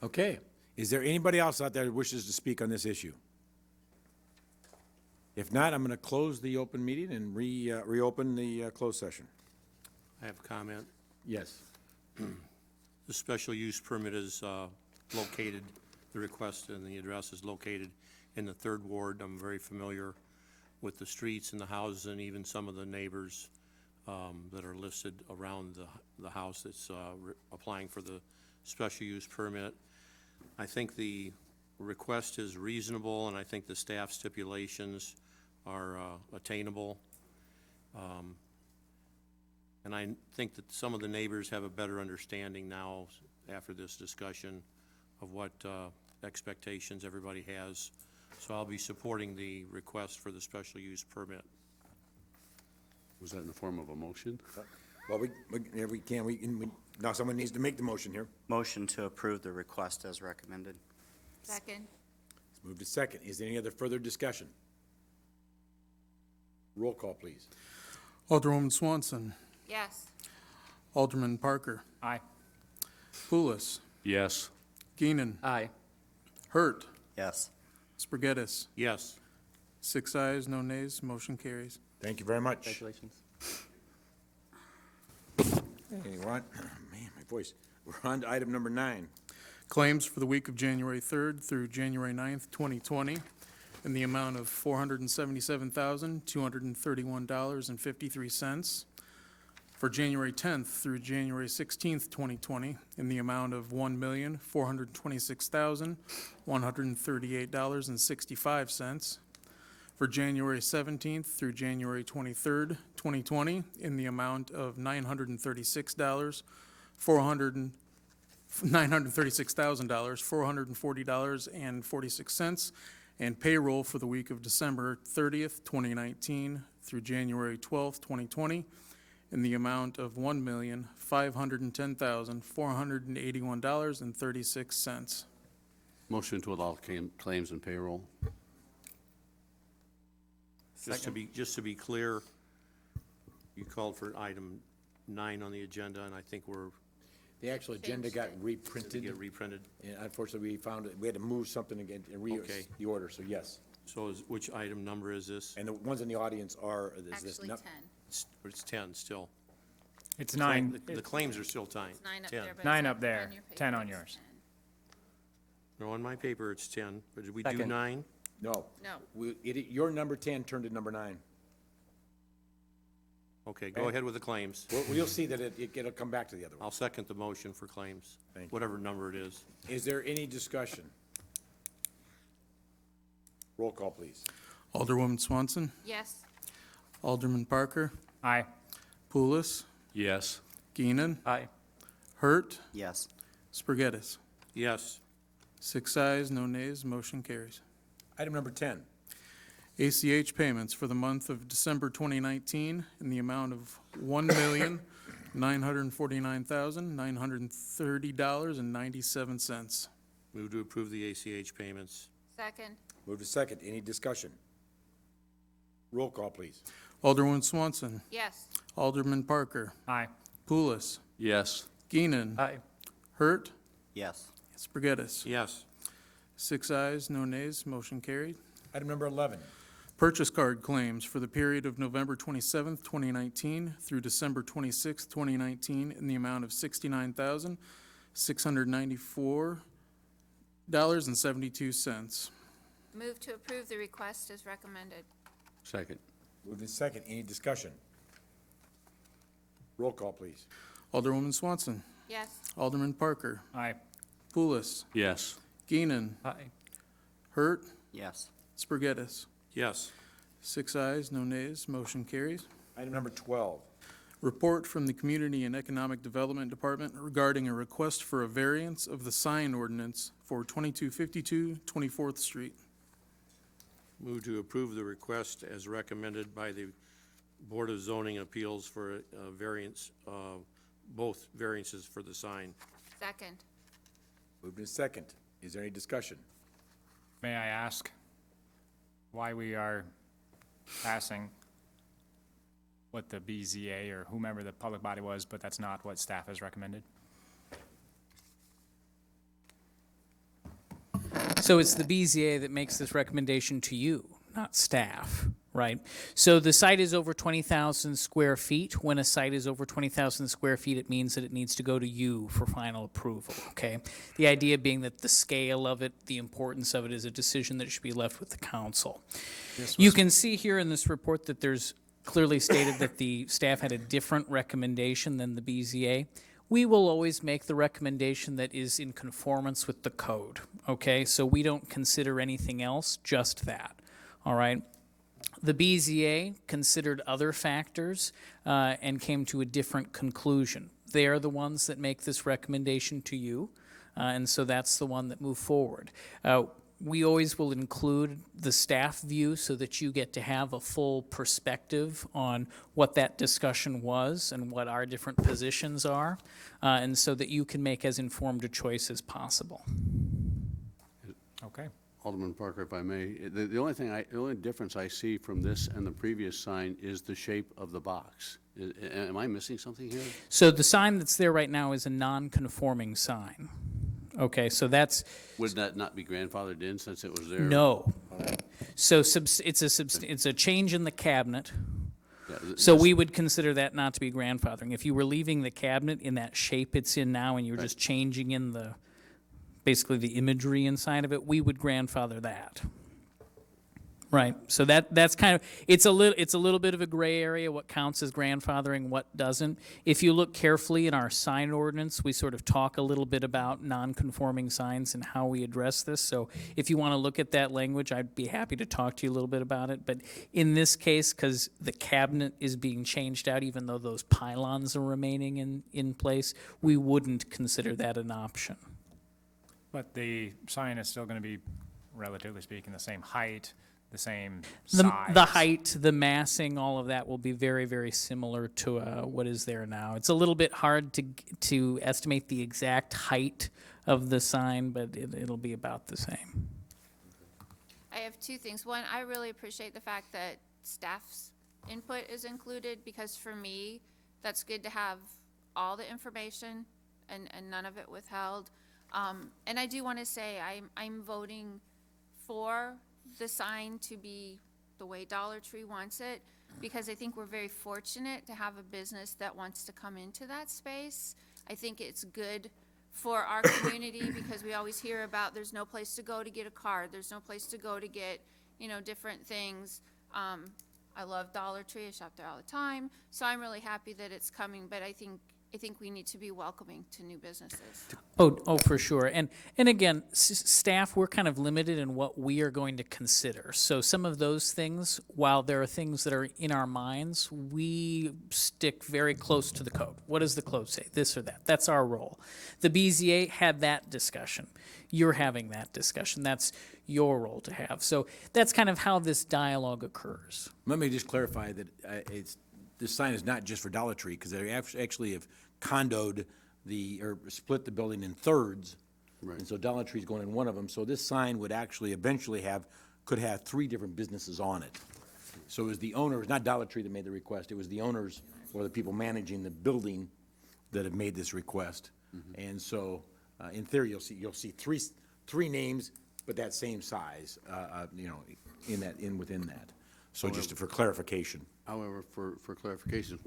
Okay, Is there anybody else out there that wishes to speak on this issue? If not, I'm going to close the open meeting and reopen the closed session. I have a comment. Yes. The special use permit is located, the request and the address is located in the 3rd Ward. I'm very familiar with the streets and the houses and even some of the neighbors that are listed around the house that's applying for the special use permit. I think the request is reasonable, and I think the staff stipulations are attainable. And I think that some of the neighbors have a better understanding now, after this discussion, of what expectations everybody has. So I'll be supporting the request for the special use permit. Was that in the form of a motion? Well, now someone needs to make the motion here. Motion to approve the request as recommended. Second. It's moved to second. Is there any other further discussion? Roll call, please. Alderwoman Swanson. Yes. Alderman Parker. Aye. Pulis. Yes. Geenan. Aye. Hurt. Yes. Spargettis. Yes. 6 ayes, no nays, motion carries. Thank you very much. Congratulations. Okay, we're on, man, my voice. We're on to item number 9. Claims for the week of January 3rd through January 9th, 2020, in the amount of $477,231.53. For January 10th through January 16th, 2020, in the amount of $1,426,138.65. For January 17th through January 23rd, 2020, in the amount of $936,440.46, and payroll for the week of December 30th, 2019 through January 12th, 2020, in the amount of $1,510,481.36. Motion to allow claims and payroll. Just to be clear, you called for item 9 on the agenda, and I think The actual agenda got reprinted. get reprinted. And unfortunately, we found it, we had to move something again and Okay. the order, so yes. So which item number is this? And the ones in the audience are, is this? Actually, 10. It's 10 still. It's 9. The claims are still 10. It's 9 up 10. there, but 9 it's up there, on your paper, 10 on it's yours. 10. No, on my paper, it's 10. But did we do Second. 9? No. No. Your number 10 turned to number 9. Okay, go Okay. ahead with the claims. Well, you'll see that it'll come back to the other one. I'll second the motion for claims, Thank you. whatever number it is. Is there any discussion? Roll call, please. Alderwoman Swanson. Yes. Alderman Parker. Aye. Pulis. Yes. Geenan. Aye. Hurt. Yes. Spargettis. Yes. 6 ayes, no nays, motion carries. Item number 10. ACH payments for the month of December 2019 in the amount of $1,949,930.97. Move to approve the ACH payments. Second. Move to second. Any discussion? Roll call, please. Alderwoman Swanson. Yes. Alderman Parker. Aye. Pulis. Yes. Geenan. Aye. Hurt. Yes. Spargettis. Yes. 6 ayes, no nays, motion carried. Item number 11. Purchase card claims for the period of November 27th, 2019 through December 26th, 2019 in the amount of $69,694.72. Move to approve the request as recommended. Second. Move to second. Any discussion? Roll call, please. Alderwoman Swanson. Yes. Alderman Parker. Aye. Pulis. Yes. Geenan. Aye. Hurt. Yes. Spargettis. Yes. 6 ayes, no nays, motion carries. Item number 12. Report from the Community and Economic Development Department regarding a request for a variance of the sign ordinance for 2252 24th Street. Move to approve the request as recommended by the Board of Zoning Appeals for a variance, both variances for the sign. Second. Moved in second. Is there any discussion? May I ask why we are passing what the BZA or whomever the public body was, but that's not what staff has recommended? So it's the BZA that makes this recommendation to you, not staff, right? So the site is over 20,000 square feet. When a site is over 20,000 square feet, it means that it needs to go to you for final approval, okay? The idea being that the scale of it, the importance of it is a decision that should be left with the council. You can see here in this report that there's clearly stated that the staff had a different recommendation than the BZA. We will always make the recommendation that is in conformance with the code, okay? So we don't consider anything else, just that, all right? The BZA considered other factors and came to a different conclusion. They are the ones that make this recommendation to you, and so that's the one that moved forward. We always will include the staff view so that you get to have a full perspective on what that discussion was and what our different positions are, and so that you can make as informed a choice as possible. Okay. Alderman Parker, if I may, the only difference I see from this and the previous sign is the shape of the box. Am I missing something here? So the sign that's there right now is a non-conforming sign. Okay, so that's, Would that not be grandfathered in since it was there? no. So it's a change in the cabinet. Yeah, So we would consider that not to be grandfathering. If you were leaving the cabinet in that shape it's in now and you're just changing in the, basically the imagery inside of it, we would grandfather that. Right, so that's kind of, it's a little bit of a gray area, what counts as grandfathering, what doesn't. If you look carefully in our sign ordinance, we sort of talk a little bit about non-conforming signs and how we address this. So if you want to look at that language, I'd be happy to talk to you a little bit about it. But in this case, because the cabinet is being changed out, even though those pylons are remaining in place, we wouldn't consider that an option. But the sign is still going to be, relatively speaking, the same height, the same The size. height, the massing, all of that will be very, very similar to what is there now. It's a little bit hard to estimate the exact height of the sign, but it'll be about the same. I have two things. One, I really appreciate the fact that staff's input is included, because for me, that's good to have all the information and none of it withheld. And I do want to say I'm voting for the sign to be the way Dollar Tree wants it, because I think we're very fortunate to have a business that wants to come into that space. I think it's good for our community, because we always hear about there's no place to go to get a card, there's no place to go to get, different things. I love Dollar Tree, I shop there all the time, so I'm really happy that it's coming, but I think we need to be welcoming to new businesses. Oh, for sure. And again, staff, we're kind of limited in what we are going to consider. So some of those things, while there are things that are in our minds, we stick very close to the code. What does the code say? This or that. That's our role. The BZA had that discussion. You're having that discussion. That's your role to have. So that's kind of how this dialogue occurs. Let me just clarify that this sign is not just for Dollar Tree, because they actually have condoed or split the building in thirds. Right. And so Dollar Tree's going in one of them, so this sign would actually eventually could have 3 different businesses on it. So it was the owners, not Dollar Tree that made the request, it was the owners or the people managing the building that have made this request. And so, in theory, you'll see three names, but that same size, within that. So just for clarification. However, for clarifications,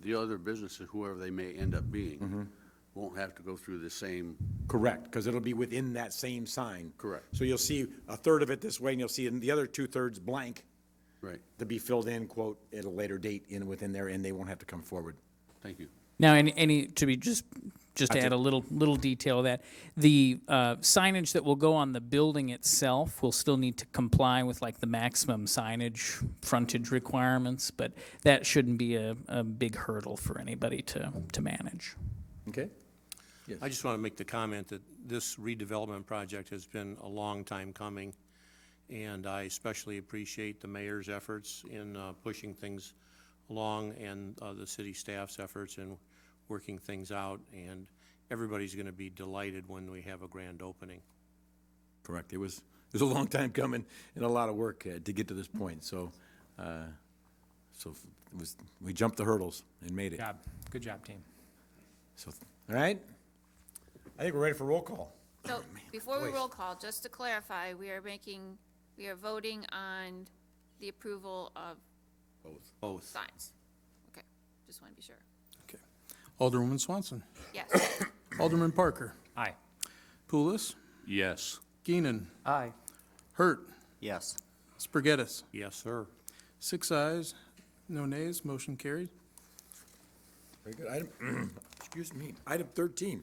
the other businesses, whoever they may end up being, won't have to go through the same. Correct, because it'll be within that same sign. Correct. So you'll see a third of it this way, and you'll see the other 2/3 blank. Right. To be filled in, quote, at a later date within there, and they won't have to come forward. Thank you. Now, just to add a little detail of that, the signage that will go on the building itself will still need to comply with like the maximum signage frontage requirements, but that shouldn't be a big hurdle for anybody to manage. Okay? I just want to make the comment that this redevelopment project has been a long time coming, and I especially appreciate the mayor's efforts in pushing things along, and the city staff's efforts in working things out, and everybody's going to be delighted when we have a grand opening. Correct. It was a long time coming and a lot of work to get to this point. So, we jumped the hurdles and made it. Good job, team. So, all right. I think we're ready for roll call. So, before we roll call, just to clarify, we are voting on the approval of Both. signs. Okay, just want to be sure. Okay. Alderwoman Swanson. Yes. Alderman Parker. Aye. Pulis. Yes. Keenan. Aye. Hurt. Yes. Spargettis. Yes, sir. 6 ayes, no nays, motion carried. Very good. Item, excuse me, item 13.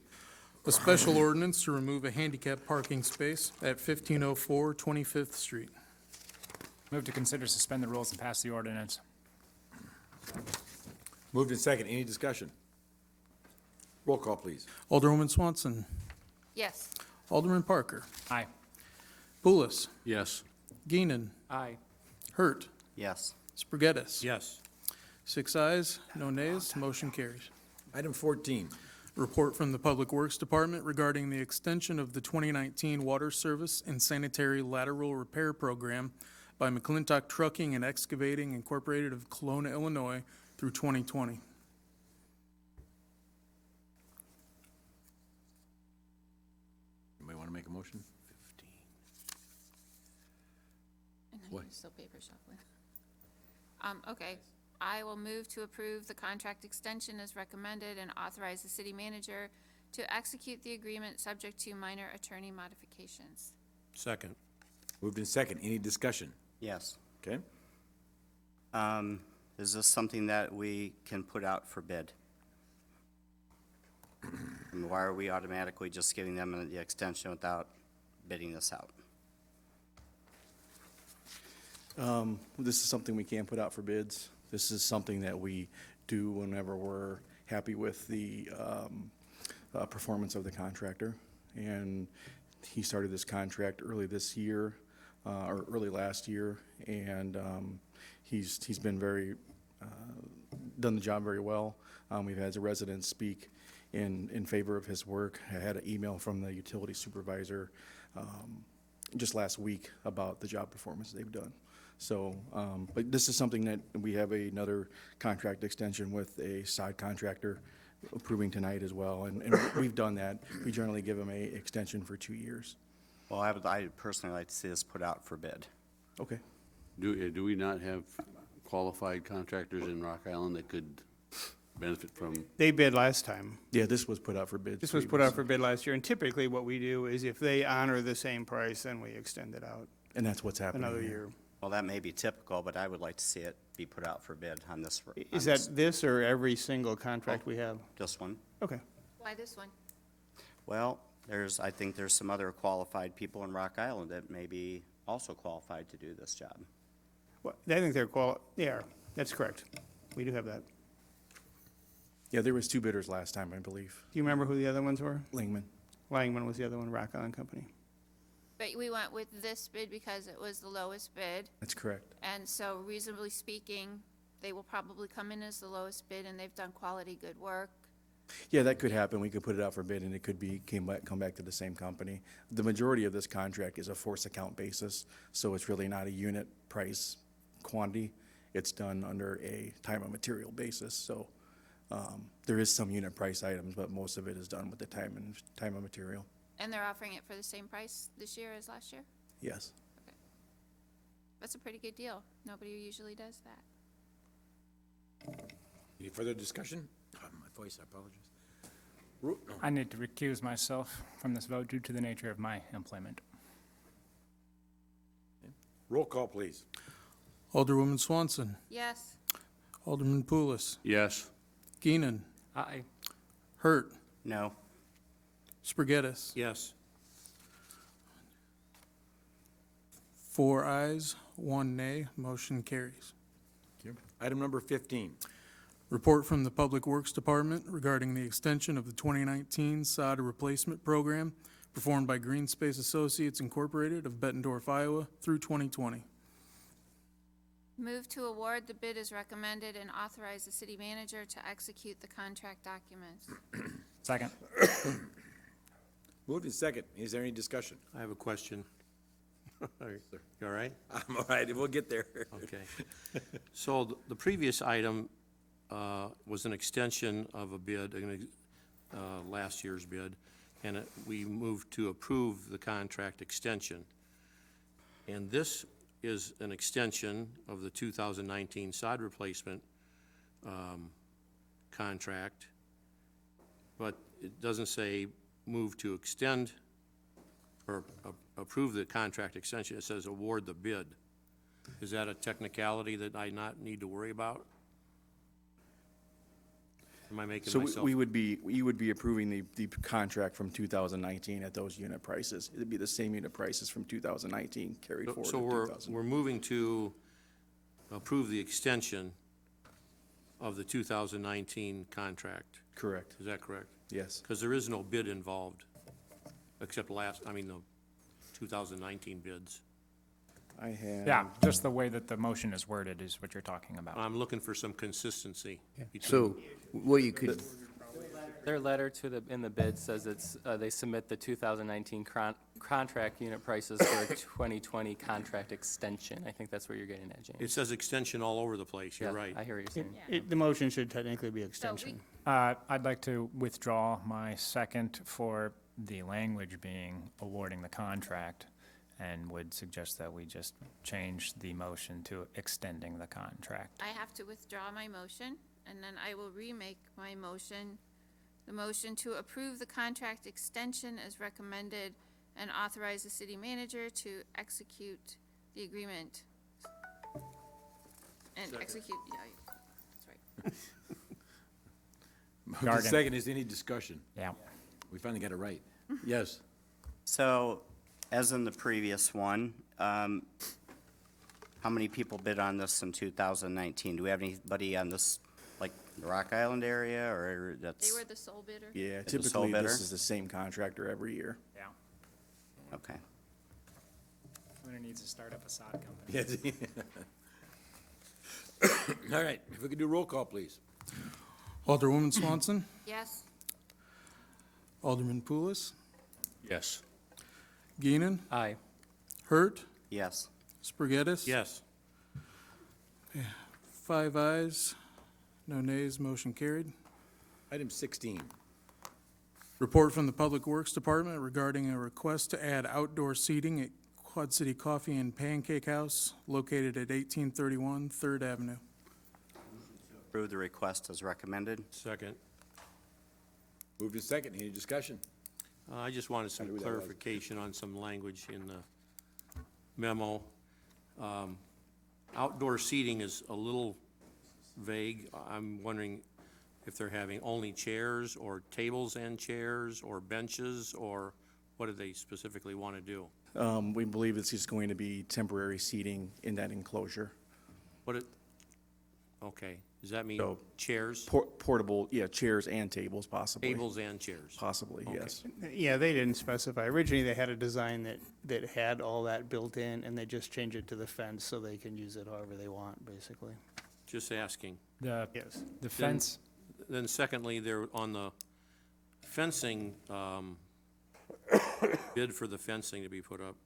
A special ordinance to remove a handicap parking space at 1504 25th Street. Move to consider suspend the rules and pass the ordinance. Moved in second. Any discussion? Roll call, please. Alderwoman Swanson. Yes. Alderman Parker. Aye. Pulis. Yes. Geenan. Aye. Hurt. Yes. Spargettis. Yes. 6 ayes, no nays, motion carries. Item 14. Report from the Public Works Department regarding the extension of the 2019 Water Service and Sanitary Lateral Repair Program by McClintock Trucking and Excavating Incorporated of Kelowna, Illinois through 2020. Anybody want to make a motion? And then What? you're still paper shuffling. Okay, I will move to approve the contract extension as recommended and authorize the city manager to execute the agreement subject to minor attorney modifications. Second. Moved in second. Any discussion? Yes. Okay. Is this something that we can put out for bid? And why are we automatically just giving them the extension without bidding this out? This is something we can put out for bids. This is something that we do whenever we're happy with the performance of the contractor. And he started this contract early this year, or early last year, and he's been done the job very well. We've had the residents speak in favor of his work. I had an email from the utility supervisor just last week about the job performance they've done. So, but this is something that we have another contract extension with a side contractor approving tonight as well, and we've done that. We generally give them a extension for 2 years. Well, I'd personally like to see this put out for bid. Okay. Do we not have qualified contractors in Rock Island that could benefit from? They bid last time. Yeah, this was put out for bid. This was put out for bid last year, and typically what we do is if they honor the same price, then we extend it out And that's what's happening another here. year. Well, that may be typical, but I would like to see it be put out for bid on this. Is that this or every single contract we have? Just one? Okay. Why this one? Well, I think there's some other qualified people in Rock Island that may be also qualified to do this job. Well, I think they are. That's correct. We do have that. Yeah, there was 2 bidders last time, I believe. Do you remember who the other ones were? Langman. Langman was the other one, Rock Island Company. But we went with this bid because it was the lowest bid, That's correct. and so reasonably speaking, they will probably come in as the lowest bid, and they've done quality, good work. Yeah, that could happen. We could put it out for bid and it could come back to the same company. The majority of this contract is a force account basis, so it's really not a unit price quantity. It's done under a time and material basis, so there is some unit price items, but most of it is done with the time and material. And they're offering it for the same price this year as last year? Yes. That's a pretty good deal. Nobody usually does that. Any further discussion? My voice, I apologize. I need to recuse myself from this vote due to the nature of my employment. Roll call, please. Alderwoman Swanson. Yes. Alderman Pulis. Yes. Geenan. Aye. Hurt. No. Spargettis. Yes. 4 ayes, 1 nay, motion carries. Item number 15. Report from the Public Works Department regarding the extension of the 2019 sod replacement program performed by Green Space Associates Incorporated of Bettendorf, Iowa through 2020. Move to award the bid as recommended and authorize the city manager to execute the contract documents. Second. Moved in second. Is there any discussion? I have a question. You all right? I'm all right. We'll get there. Okay. So the previous item was an extension of a bid, last year's bid, and we moved to approve the contract extension. And this is an extension of the 2019 sod replacement contract, but it doesn't say move to extend or approve the contract extension. It says award the bid. Is that a technicality that I not need to worry about? Am I making So myself? we would be approving the contract from 2019 at those unit prices. It'd be the same unit prices from 2019 carried forward to So 2000. we're moving to approve the extension of the 2019 contract. Correct. Is that correct? Yes. Because there is no bid involved, except the 2019 bids. I have. Yeah, just the way that the motion is worded is what you're talking about. I'm looking for some consistency. So, what you could, Their letter in the bid says they submit the 2019 contract unit prices for a 2020 contract extension. I think that's where you're getting at, James. It says extension all over the place, you're Yeah, right. I hear what you're saying. The motion should technically be extension. I'd like to withdraw my second for the language being awarding the contract, and would suggest that we just change the motion to extending the contract. I have to withdraw my motion, and then I will remake my motion. The motion to approve the contract extension as recommended and authorize the city manager to execute the agreement. And execute, yeah, that's right. Moved and Jargon. second, is there any discussion? Yeah. We finally got it right. Yes. So, as in the previous one, how many people bid on this in 2019? Do we have anybody on this, like, the Rock Island area, or They that's? were the sole bidder? Yeah, It's a sole typically bidder? this is the same contractor every year. Yeah. Okay. Winter needs to start up a sod company. Yes. All right, if we could do roll call, please. Alderwoman Swanson, Yes? Alderman Pulis, Yes. Geenan, Aye. Hurt, Yes. Spargettis. Yes. 5 ayes, no nays, motion carried. Item 16. Report from the Public Works Department regarding a request to add outdoor seating at Quad City Coffee and Pancake House located at 1831 3rd Avenue. Approve the request as recommended. Second. Moved and second, any discussion? I just wanted some clarification on some language in the memo. Outdoor seating is a little vague. I'm wondering if they're having only chairs, or tables and chairs, or benches, or what do they specifically want to do? We believe it's just going to be temporary seating in that enclosure. Okay, does that mean So, chairs? Portable, yeah, chairs and tables possibly. Tables and chairs? Possibly, Okay. yes. Yeah, they didn't specify. Originally, they had a design that had all that built in, and they just changed it to the fence so they can use it however they want, basically. Just asking. The Yes. fence, Then secondly, there, on the fencing, bid for the fencing to be put up,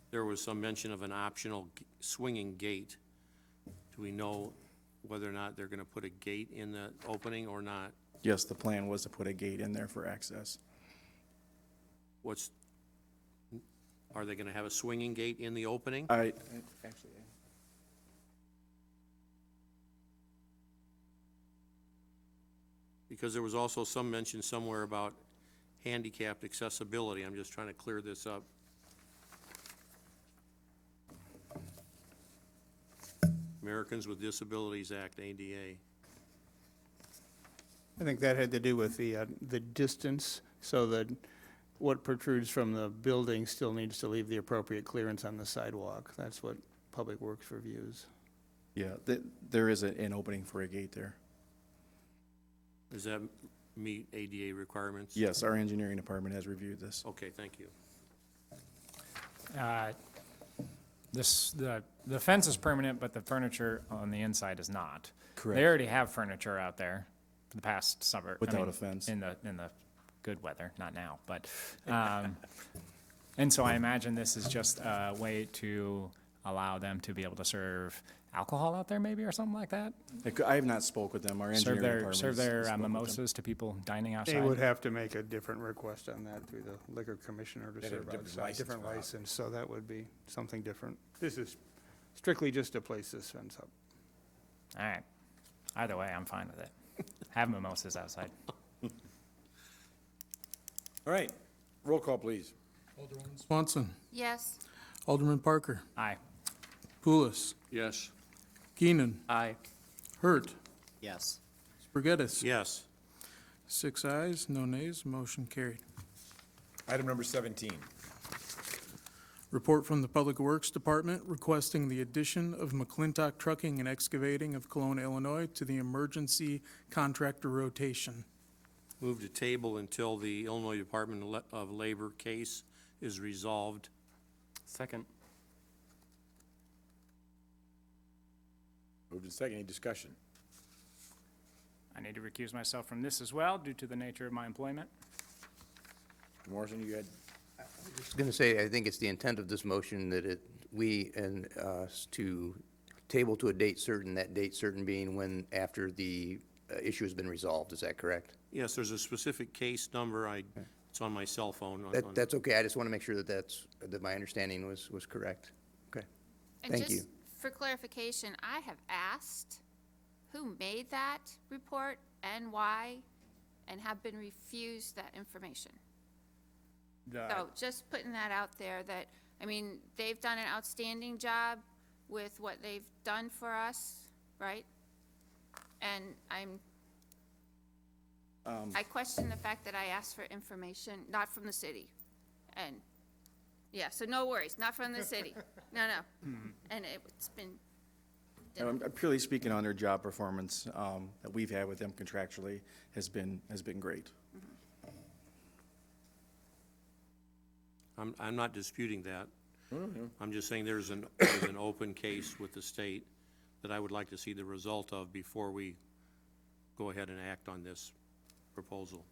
there was some mention of an optional swinging gate. Do we know whether or not they're gonna put a gate in the opening or not? Yes, the plan was to put a gate in there for access. Are they gonna have a swinging gate in the opening? Actually, Because there was also some mention somewhere about handicapped accessibility. I'm just trying to clear this up. Americans with Disabilities Act, ADA. I think that had to do with the distance, so that what protrudes from the building still needs to leave the appropriate clearance on the sidewalk. That's what Public Works reviews. yeah, there is an opening for a gate there. Does that meet ADA requirements? Yes, our engineering department has reviewed this. Okay, thank you. the fence is permanent, but the furniture on the inside is not. Correct. They already have furniture out there for the past summer. Without a fence. In the good weather, not now, but, and so I imagine this is just a way to allow them to be able to serve alcohol out there maybe or something like that? I have not spoke with them. Our engineering department Serve has their spoke with them. mimosas to people dining outside? They would have to make a different request on that through the liquor commissioner to They'd have serve a different outside, license different for that. license, so that would be something different. This is strictly just a place this fence up. All right. Either way, I'm fine with it. Have mimosas outside. All right, roll call, please. Alderwoman Swanson. Yes. Alderman Parker. Aye. Pulis. Yes. Keenan. Aye. Hurt. Yes. Spargettis. Yes. 6 ayes, no nays, motion carried. Item number 17. Report from the Public Works Department requesting the addition of McClintock Trucking and Excavating of Kelowna, Illinois to the emergency contractor rotation. Move to table until the Illinois Department of Labor case is resolved. Second. Moved and second, any discussion? I need to recuse myself from this as well due to the nature of my employment. Morrison, you had, I was going to say, I think it's the intent of this motion that we and to table to a date certain, that date certain being when, after the issue has been resolved. Is that correct? Yes, there's a specific case number. It's on my cell phone. That's okay. I just want to make sure that that my understanding was correct. Okay. And Thank you. just for clarification, I have asked who made that report and why, and have been refused that information. So just putting that out there that, I mean, they've done an outstanding job with what they've done for us, right? And I question the fact that I asked for information, not from the city. And, yeah, so no worries, not from the city. No. And it's been, I'm purely speaking on their job performance that we've had with them contractually has been great. I'm not disputing that. I'm just saying there's an open case with the state that I would like to see the result of before we go ahead and act on this proposal.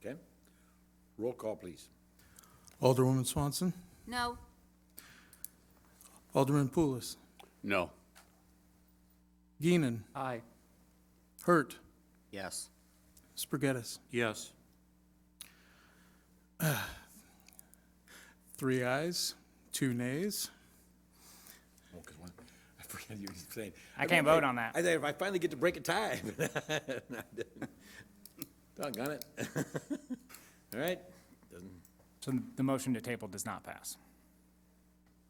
okay. Roll call, please. Alderwoman Swanson. no, Alderman Pulis. No. Geenan. Aye. Hurt. Yes. Spargettis. Yes. 3 ayes, 2 nays. Oh, 'cause I forget you were saying. I can't vote on that. I think if I finally get to break a tie. Doggone it. All right. So the motion to table does not pass?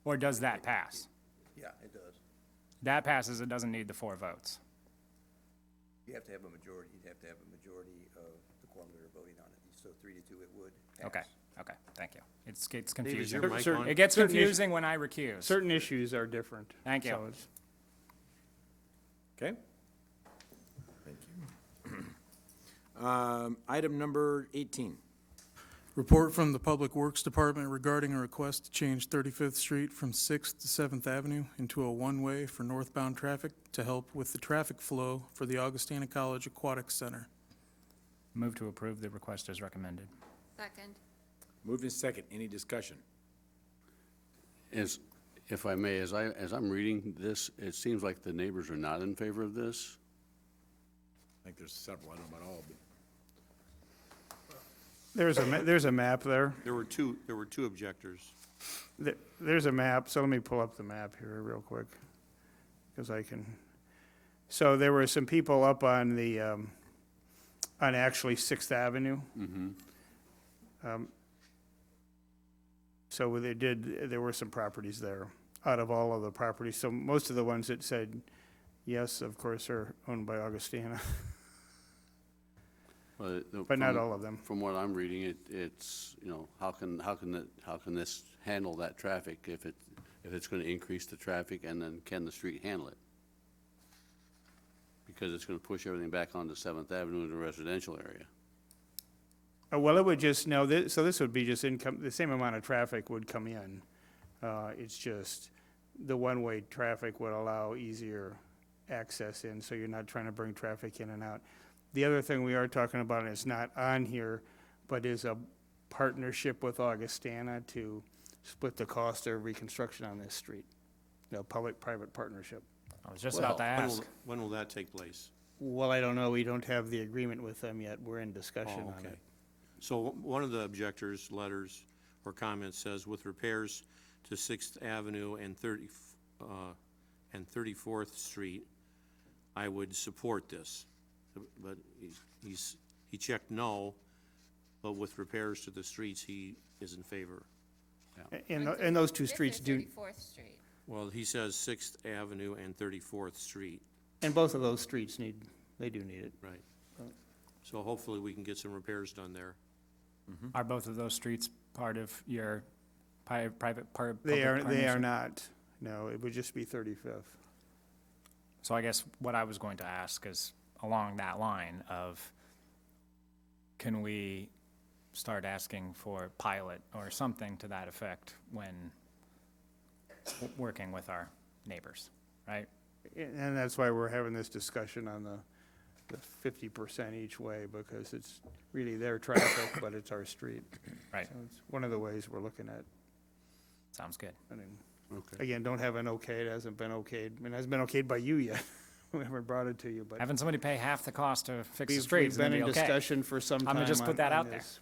Or does that pass? Yeah, it does. That passes, it doesn't need the 4 votes. You have to have a majority. You'd have to have a majority of the quorum that are voting on it. So 3-2, it would pass. Okay, thank you. It gets Dave, is confusing. your mic on? It gets Certain confusing when I recuse. Certain issues are different. Thank you. So it's- Okay. Thank you. Item number 18. Report from the Public Works Department regarding a request to change 35th Street from 6th to 7th Avenue into a one-way for northbound traffic to help with the traffic flow for the Augustana College Aquatic Center. Move to approve the request as recommended. second. Moved and second, any discussion? If I may, as I'm reading this, it seems like the neighbors are not in favor of this. I think there's several, I don't know about all, but. There's a map there. There were two objectors. There's a map, so let me pull up the map here real quick, because I can. So there were some people up on the, on actually 6th Avenue. So there were some properties there, out of all of the properties. So most of the ones that said yes, of course, are owned by Augustana, but not all of them. From what I'm reading, it's, you know, how can this handle that traffic if it's going to increase the traffic, and then can the street handle it? Because it's going to push everything back onto 7th Avenue into the residential area. Well, it would just, no, so this would be just the same amount of traffic would come in. It's just the one-way traffic would allow easier access in, so you're not trying to bring traffic in and out. The other thing we are talking about, and it's not on here, but is a partnership with Augustana to split the cost of reconstruction on this street. public-private partnership. I was just about to When will- ask. When will that take place? Well, I don't know, we don't have the agreement with them yet, we're in discussion Oh, on okay. it. So one of the objectors' letters or comments says, with repairs to Sixth Avenue and 34th Street, I would support this. But he checked no, but with repairs to the streets, he is in favor. And those two streets do, 34th Street. Well, he says Sixth Avenue and 34th Street, and both of those streets they do need it. right? So hopefully we can get some repairs done there. Are both of those streets part of your private part? They are not, no, it would just be 35th. So I guess what I was going to ask is along that line of, can we start asking for pilot or something to that effect when working with our neighbors, right? And that's why we're having this discussion on the 50% each way, because it's really their traffic, but it's our street. Right. So it's one of the ways we're looking at. Sounds good. I mean, Okay. again, don't have an okay, it hasn't been okayed, I mean, it hasn't been okayed by you yet. We haven't brought it to you, but. Having somebody pay half the cost to fix the We've streets is been gonna in be okay. discussion for some time I'm gonna just put that on out there. this.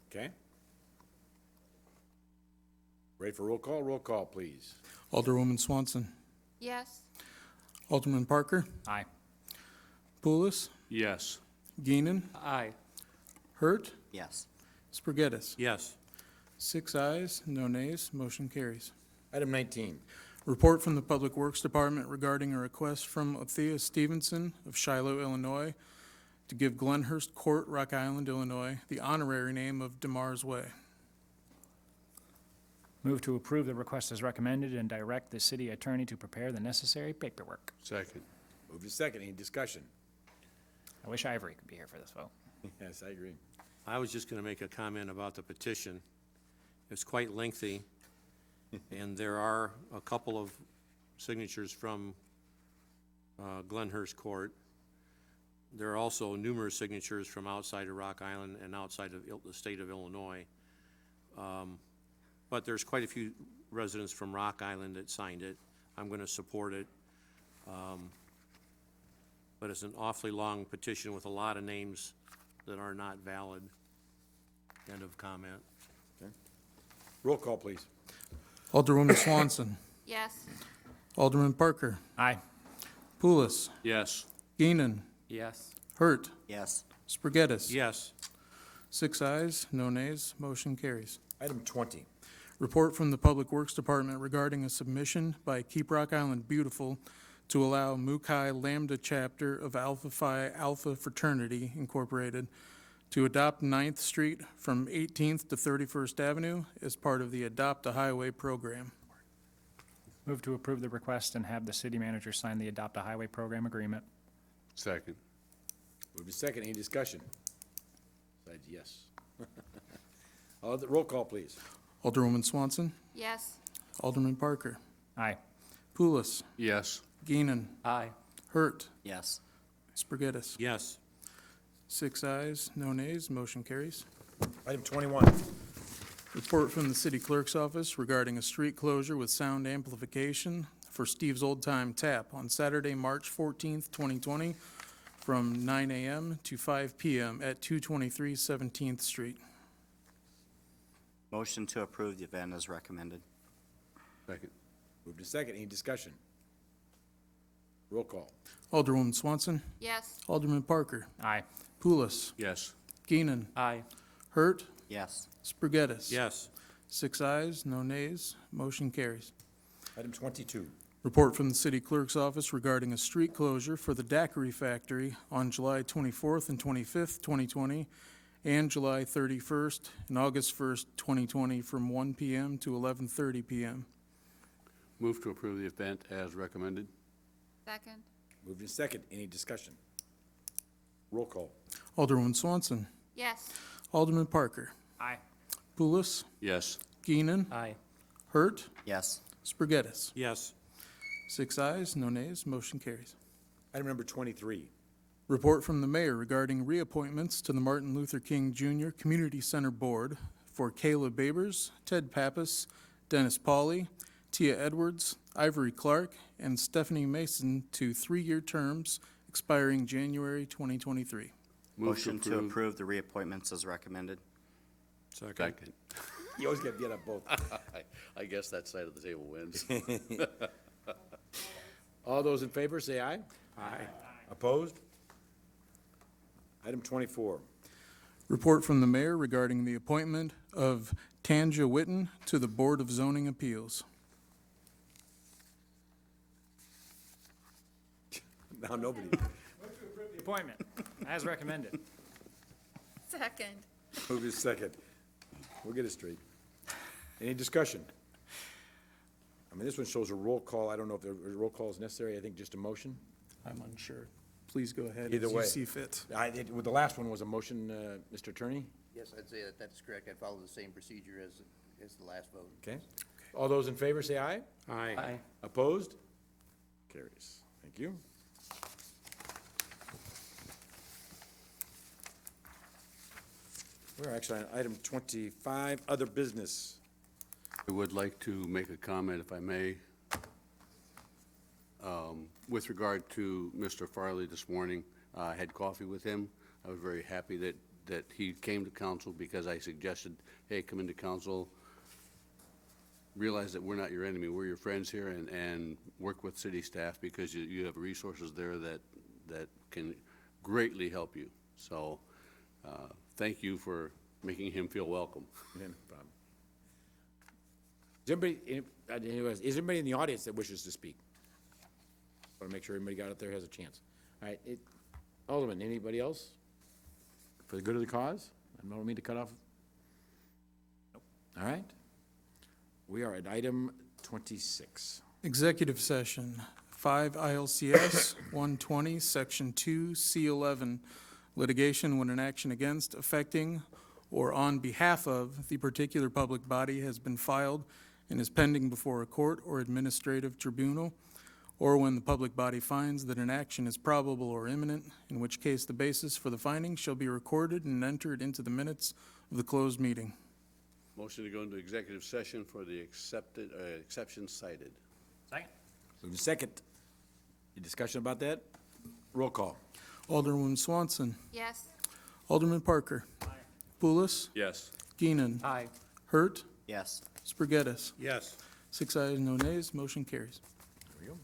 Okay? Ready for roll call? Roll call, please. Alderwoman Swanson. Yes. Alderman Parker. Aye. Pulis. Yes. Geenan. Aye. Hurt. Yes. Spargettis. Yes. 6 ayes, no nays, motion carries. Item 19. Report from the Public Works Department regarding a request from Althea Stevenson of Shiloh, Illinois, to give Glenhurst Court, Rock Island, Illinois, the honorary name of DeMars Way. Move to approve the request as recommended and direct the city attorney to prepare the necessary paperwork. Second. Move to second. Any discussion? I wish Ivory could be here for this vote. Yes, I agree. I was just going to make a comment about the petition. It's quite lengthy, and there are a couple of signatures from Glenhurst Court. There are also numerous signatures from outside of Rock Island and outside of the state of Illinois. But there's quite a few residents from Rock Island that signed it. I'm going to support it. But it's an awfully long petition with a lot of names that are not valid. End of comment. Roll call, please. Alderwoman Swanson. Yes. Alderman Parker. Aye. Pulis. Yes. Geenan. Yes. Hurt. Yes. Spargettis. Yes. 6 ayes, no nays, motion carries. Item 20. Report from the Public Works Department regarding a submission by Keep Rock Island Beautiful to allow Mukai Lambda Chapter of Alpha Phi Alpha Fraternity Incorporated to adopt 9th Street from 18th to 31st Avenue as part of the Adopt a Highway program. Move to approve the request and have the city manager sign the Adopt a Highway Program agreement. Second. Move to second. Any discussion? Said yes. Roll call, please. Alderwoman Swanson. Yes. Alderman Parker. Aye. Pulis. Yes. Geenan. Aye. Hurt. Yes. Spargettis. Yes. 6 ayes, no nays, motion carries. Item 21. Report from the city clerk's office regarding a street closure with sound amplification for Steve's Old Time Tap on Saturday, March 14th, 2020, from 9 a.m. to 5 p.m. at 223 17th Street. Motion to approve the event as recommended. Second. Move to second. Any discussion? Roll call. Alderwoman Swanson. Yes. Alderman Parker. Aye. Pulis. Yes. Geenan. Aye. Hurt. Yes. Spargettis. Yes. 6 ayes, no nays, motion carries. Item 22. Report from the city clerk's office regarding a street closure for the Daiquiri Factory on July 24th and 25th, 2020, and July 31st and August 1st, 2020, from 1 p.m. to 11:30 p.m. Move to approve the event as recommended. Second. Move to second. Any discussion? Roll call. Alderwoman Swanson. Yes. Alderman Parker. Aye. Pulis. Yes. Geenan. Aye. Hurt. Yes. Spargettis. Yes. 6 ayes, no nays, motion carries. Item number 23. Report from the mayor regarding reappointments to the Martin Luther King Jr. Community Center Board for Kayla Babers, Ted Pappas, Dennis Pauley, Tia Edwards, Ivory Clark, and Stephanie Mason to 3-year terms expiring January 2023. Motion to approve the reappointments as recommended. Second. You always get up both. I guess that side of the table wins. All those in favor, say aye. Aye. Opposed? Item 24. Report from the mayor regarding the appointment of Tanja Witten to the Board of Zoning Appeals. Now nobody. The appointment, as recommended. Second. Move to second. We'll get it straight. Any discussion? I mean, this one shows a roll call. I don't know if a roll call is necessary. I think just a motion. I'm unsure. Please go ahead Either as you way. see fit. The last one was a motion, Mr. Attorney? Yes, I'd say that that's correct. I'd follow the same procedure as the last vote. Okay. All those in favor, say aye. Aye. Opposed? Carries. Thank you. We're actually on item 25, other business. I would like to make a comment, if I may. With regard to Mr. Farley this morning, I had coffee with him. I was very happy that he came to council because I suggested, hey, come into council, realize that we're not your enemy, we're your friends here, and work with city staff because you have resources there that can greatly help you. So, thank you for making him feel welcome. Yeah, no problem. Is anybody in the audience that wishes to speak? Want to make sure everybody got up there has a chance. All right, Alderman, anybody else? For the good of the cause? I don't mean to cut off. Nope. All right. We are at item 26. Executive session, 5 ILCS 120, Section 2, C11, litigation when an action against, affecting, or on behalf of the particular public body has been filed and is pending before a court or administrative tribunal, or when the public body finds that an action is probable or imminent, in which case the basis for the finding shall be recorded and entered into the minutes of the closed meeting. Motion to go into executive session for the exceptions cited. Second. So the second, any discussion about that? Roll call. Alderman Swanson. Yes. Alderman Parker. Aye. Poulos. Yes. Geenan. Aye. Hurt. Yes. Spargettis. Yes. 6 ayes, no nays, motion carries. There we go.